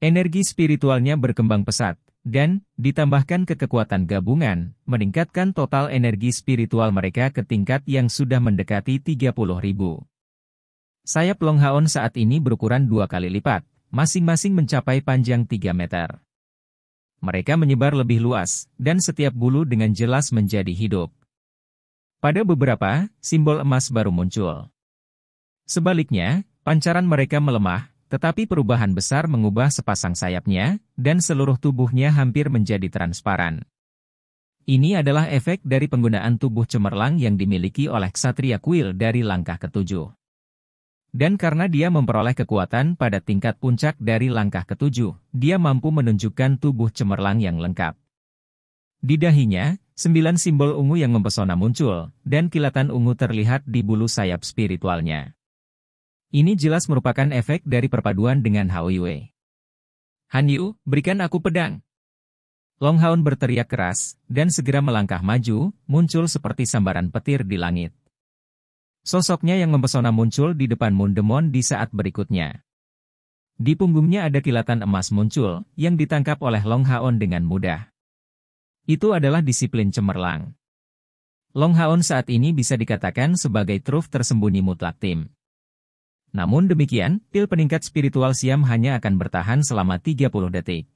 Energi spiritualnya berkembang pesat, dan, ditambahkan ke kekuatan gabungan, meningkatkan total energi spiritual mereka ke tingkat yang sudah mendekati 30.000. Sayap Long Haon saat ini berukuran 2 kali lipat, masing-masing mencapai panjang 3 meter. Mereka menyebar lebih luas, dan setiap bulu dengan jelas menjadi hidup. Pada beberapa, simbol emas baru muncul. Sebaliknya, pancaran mereka melemah, tetapi perubahan besar mengubah sepasang sayapnya, dan seluruh tubuhnya hampir menjadi transparan. Ini adalah efek dari penggunaan tubuh cemerlang yang dimiliki oleh Ksatria Kuil dari langkah ke-7. Dan karena dia memperoleh kekuatan pada tingkat puncak dari langkah ke-7, dia mampu menunjukkan tubuh cemerlang yang lengkap. Di dahinya, 9 simbol ungu yang mempesona muncul, dan kilatan ungu terlihat di bulu sayap spiritualnya. Ini jelas merupakan efek dari perpaduan dengan Hao Yue. Han Yu, berikan aku pedang. Long Haon berteriak keras, dan segera melangkah maju, muncul seperti sambaran petir di langit. Sosoknya yang mempesona muncul di depan Moon Demon di saat berikutnya. Di punggungnya ada kilatan emas muncul, yang ditangkap oleh Long Haon dengan mudah. Itu adalah disiplin cemerlang. Long Haon saat ini bisa dikatakan sebagai truf tersembunyi mutlak tim. Namun demikian, pil peningkat spiritual Siam hanya akan bertahan selama 30 detik.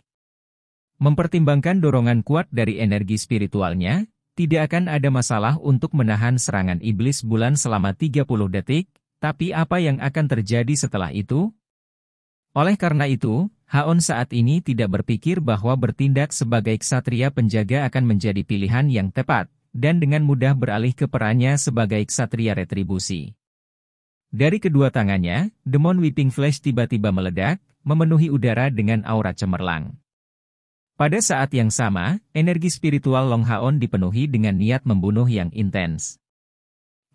Mempertimbangkan dorongan kuat dari energi spiritualnya, tidak akan ada masalah untuk menahan serangan iblis bulan selama 30 detik, tapi apa yang akan terjadi setelah itu? Oleh karena itu, Haon saat ini tidak berpikir bahwa bertindak sebagai ksatria penjaga akan menjadi pilihan yang tepat, dan dengan mudah beralih ke perannya sebagai ksatria retribusi. Dari kedua tangannya, Demon Weeping Flash tiba-tiba meledak, memenuhi udara dengan aura cemerlang. Pada saat yang sama, energi spiritual Long Haon dipenuhi dengan niat membunuh yang intens.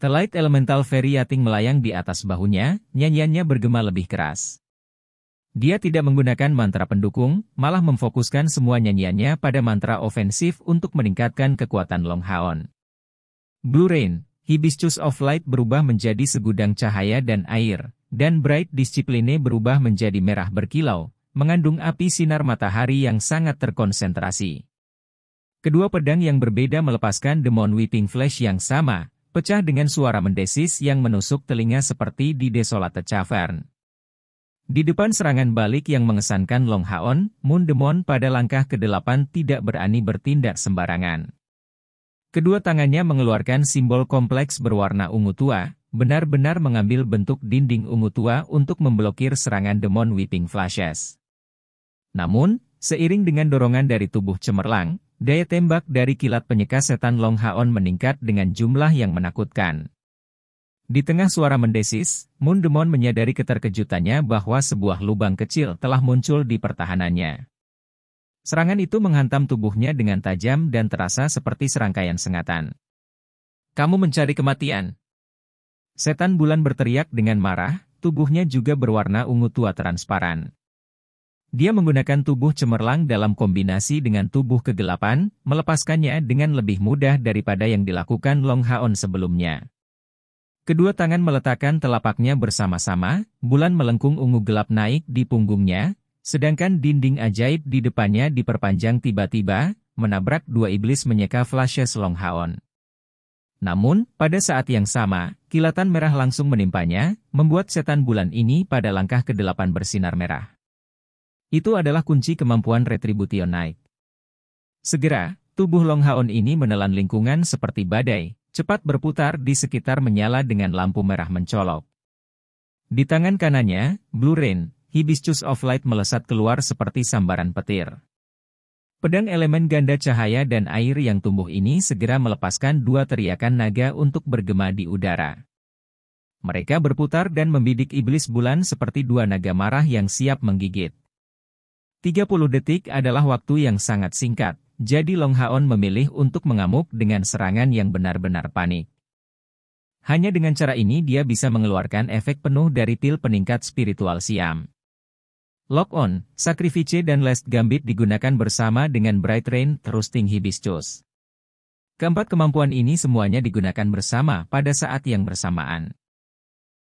The Light Elemental Fairy Yating melayang di atas bahunya, nyanyiannya bergema lebih keras. Dia tidak menggunakan mantra pendukung, malah memfokuskan semua nyanyiannya pada mantra ofensif untuk meningkatkan kekuatan Long Haon. Blue Rain, Hibiscus of Light berubah menjadi segudang cahaya dan air, dan Bright Discipline berubah menjadi merah berkilau, mengandung api sinar matahari yang sangat terkonsentrasi. Kedua pedang yang berbeda melepaskan Demon Weeping Flash yang sama, pecah dengan suara mendesis yang menusuk telinga seperti di Desolate Cavern. Di depan serangan balik yang mengesankan Long Haon, Moon Demon pada langkah ke-8 tidak berani bertindak sembarangan. Kedua tangannya mengeluarkan simbol kompleks berwarna ungu tua, benar-benar mengambil bentuk dinding ungu tua untuk memblokir serangan Demon Weeping Flashes. Namun, seiring dengan dorongan dari tubuh cemerlang, daya tembak dari kilat penyeka setan Long Haon meningkat dengan jumlah yang menakutkan. Di tengah suara mendesis, Moon Demon menyadari keterkejutannya bahwa sebuah lubang kecil telah muncul di pertahanannya. Serangan itu menghantam tubuhnya dengan tajam dan terasa seperti serangkaian sengatan. "Kamu mencari kematian!" Setan bulan berteriak dengan marah, tubuhnya juga berwarna ungu tua transparan. Dia menggunakan tubuh cemerlang dalam kombinasi dengan tubuh kegelapan, melepaskannya dengan lebih mudah daripada yang dilakukan Long Haon sebelumnya. Kedua tangan meletakkan telapaknya bersama-sama, bulan melengkung ungu gelap naik di punggungnya, sedangkan dinding ajaib di depannya diperpanjang tiba-tiba, menabrak dua iblis menyeka flashes Long Haon. Namun, pada saat yang sama, kilatan merah langsung menimpanya, membuat setan bulan ini pada langkah ke-8 bersinar merah. Itu adalah kunci kemampuan Retribution Knight. Segera, tubuh Long Haon ini menelan lingkungan seperti badai, cepat berputar di sekitar menyala dengan lampu merah mencolok. Di tangan kanannya, Blue Rain, Hibiscus of Light melesat keluar seperti sambaran petir. Pedang elemen ganda cahaya dan air yang tumbuh ini segera melepaskan dua teriakan naga untuk bergema di udara. Mereka berputar dan membidik iblis bulan seperti dua naga marah yang siap menggigit. 30 detik adalah waktu yang sangat singkat, jadi Long Haon memilih untuk mengamuk dengan serangan yang benar-benar panik. Hanya dengan cara ini dia bisa mengeluarkan efek penuh dari pil peningkat spiritual Siam. Lock On, Sacrifice dan Last Gambit digunakan bersama dengan Bright Rain Thrusting Hibiscus. Keempat kemampuan ini semuanya digunakan bersama pada saat yang bersamaan.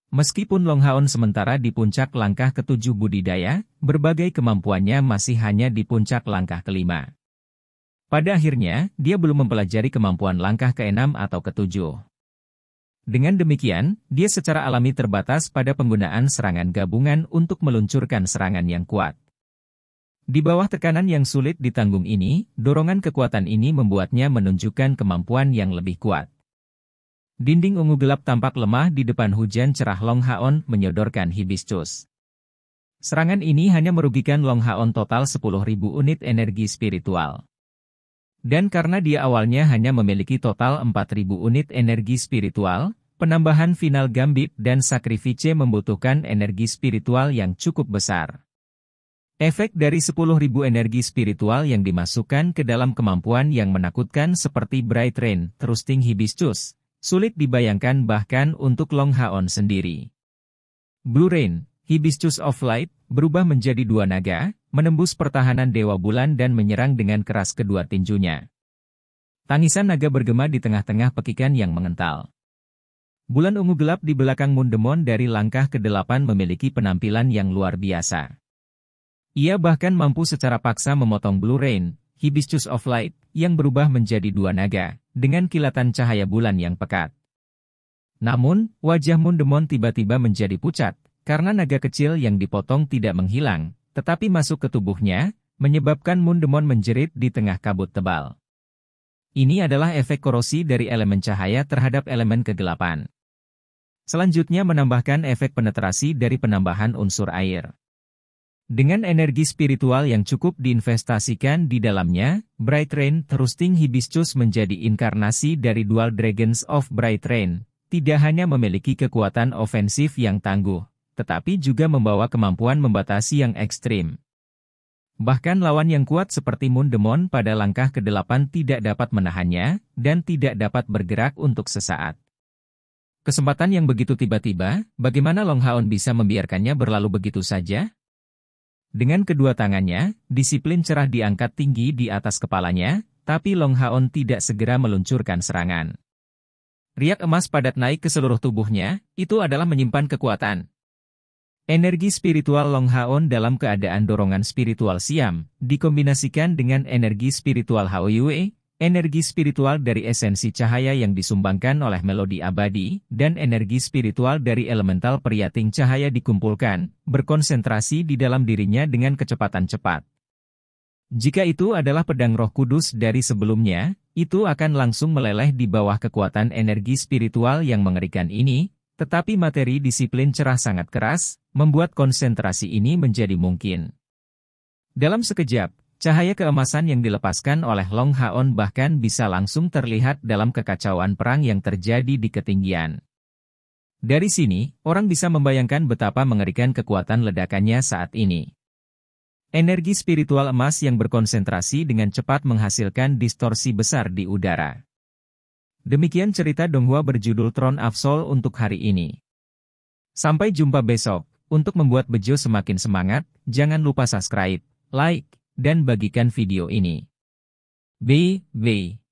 Meskipun Long Haon sementara di puncak langkah ke-7 budidaya, berbagai kemampuannya masih hanya di puncak langkah ke-5. Pada akhirnya, dia belum mempelajari kemampuan langkah ke-6 atau ke-7. Dengan demikian, dia secara alami terbatas pada penggunaan serangan gabungan untuk meluncurkan serangan yang kuat. Di bawah tekanan yang sulit ditanggung ini, dorongan kekuatan ini membuatnya menunjukkan kemampuan yang lebih kuat. Dinding ungu gelap tampak lemah di depan hujan cerah Long Haon menyodorkan Hibiscus. Serangan ini hanya merugikan Long Haon total 10.000 unit energi spiritual. Dan karena dia awalnya hanya memiliki total 4.000 unit energi spiritual, penambahan final Gambit dan Sacrifice membutuhkan energi spiritual yang cukup besar. Efek dari 10.000 energi spiritual yang dimasukkan ke dalam kemampuan yang menakutkan seperti Bright Rain Thrusting Hibiscus, sulit dibayangkan bahkan untuk Long Haon sendiri. Blue Rain, Hibiscus of Light, berubah menjadi dua naga, menembus pertahanan Dewa Bulan dan menyerang dengan keras kedua tinjunya. Tangisan naga bergema di tengah-tengah pekikan yang mengental. Bulan ungu gelap di belakang Moon Demon dari langkah ke-8 memiliki penampilan yang luar biasa. Ia bahkan mampu secara paksa memotong Blue Rain, Hibiscus of Light, yang berubah menjadi dua naga, dengan kilatan cahaya bulan yang pekat. Namun, wajah Moon Demon tiba-tiba menjadi pucat, karena naga kecil yang dipotong tidak menghilang, tetapi masuk ke tubuhnya, menyebabkan Moon Demon menjerit di tengah kabut tebal. Ini adalah efek korosi dari elemen cahaya terhadap elemen kegelapan. Selanjutnya menambahkan efek penetrasi dari penambahan unsur air. Dengan energi spiritual yang cukup diinvestasikan di dalamnya, Bright Rain Thrusting Hibiscus menjadi inkarnasi dari Dual Dragons of Bright Rain, tidak hanya memiliki kekuatan ofensif yang tangguh, tetapi juga membawa kemampuan membatasi yang ekstrim. Bahkan lawan yang kuat seperti Moon Demon pada langkah ke-8 tidak dapat menahannya, dan tidak dapat bergerak untuk sesaat. Kesempatan yang begitu tiba-tiba, bagaimana Long Haon bisa membiarkannya berlalu begitu saja? Dengan kedua tangannya, disiplin cerah diangkat tinggi di atas kepalanya, tapi Long Haon tidak segera meluncurkan serangan. Riak emas padat naik ke seluruh tubuhnya, itu adalah menyimpan kekuatan. Energi spiritual Long Haon dalam keadaan dorongan spiritual Siam, dikombinasikan dengan energi spiritual Hao Yue, energi spiritual dari esensi cahaya yang disumbangkan oleh melodi abadi, dan energi spiritual dari elemental periating cahaya dikumpulkan, berkonsentrasi di dalam dirinya dengan kecepatan cepat. Jika itu adalah pedang Roh Kudus dari sebelumnya, itu akan langsung meleleh di bawah kekuatan energi spiritual yang mengerikan ini, tetapi materi disiplin cerah sangat keras, membuat konsentrasi ini menjadi mungkin. Dalam sekejap, cahaya keemasan yang dilepaskan oleh Long Haon bahkan bisa langsung terlihat dalam kekacauan perang yang terjadi di ketinggian. Dari sini, orang bisa membayangkan betapa mengerikan kekuatan ledakannya saat ini. Energi spiritual emas yang berkonsentrasi dengan cepat menghasilkan distorsi besar di udara. Demikian cerita Donghua berjudul Throne of Soul untuk hari ini. Sampai jumpa besok. Untuk membuat Bejo semakin semangat, jangan lupa subscribe, like, dan bagikan video ini. Bye.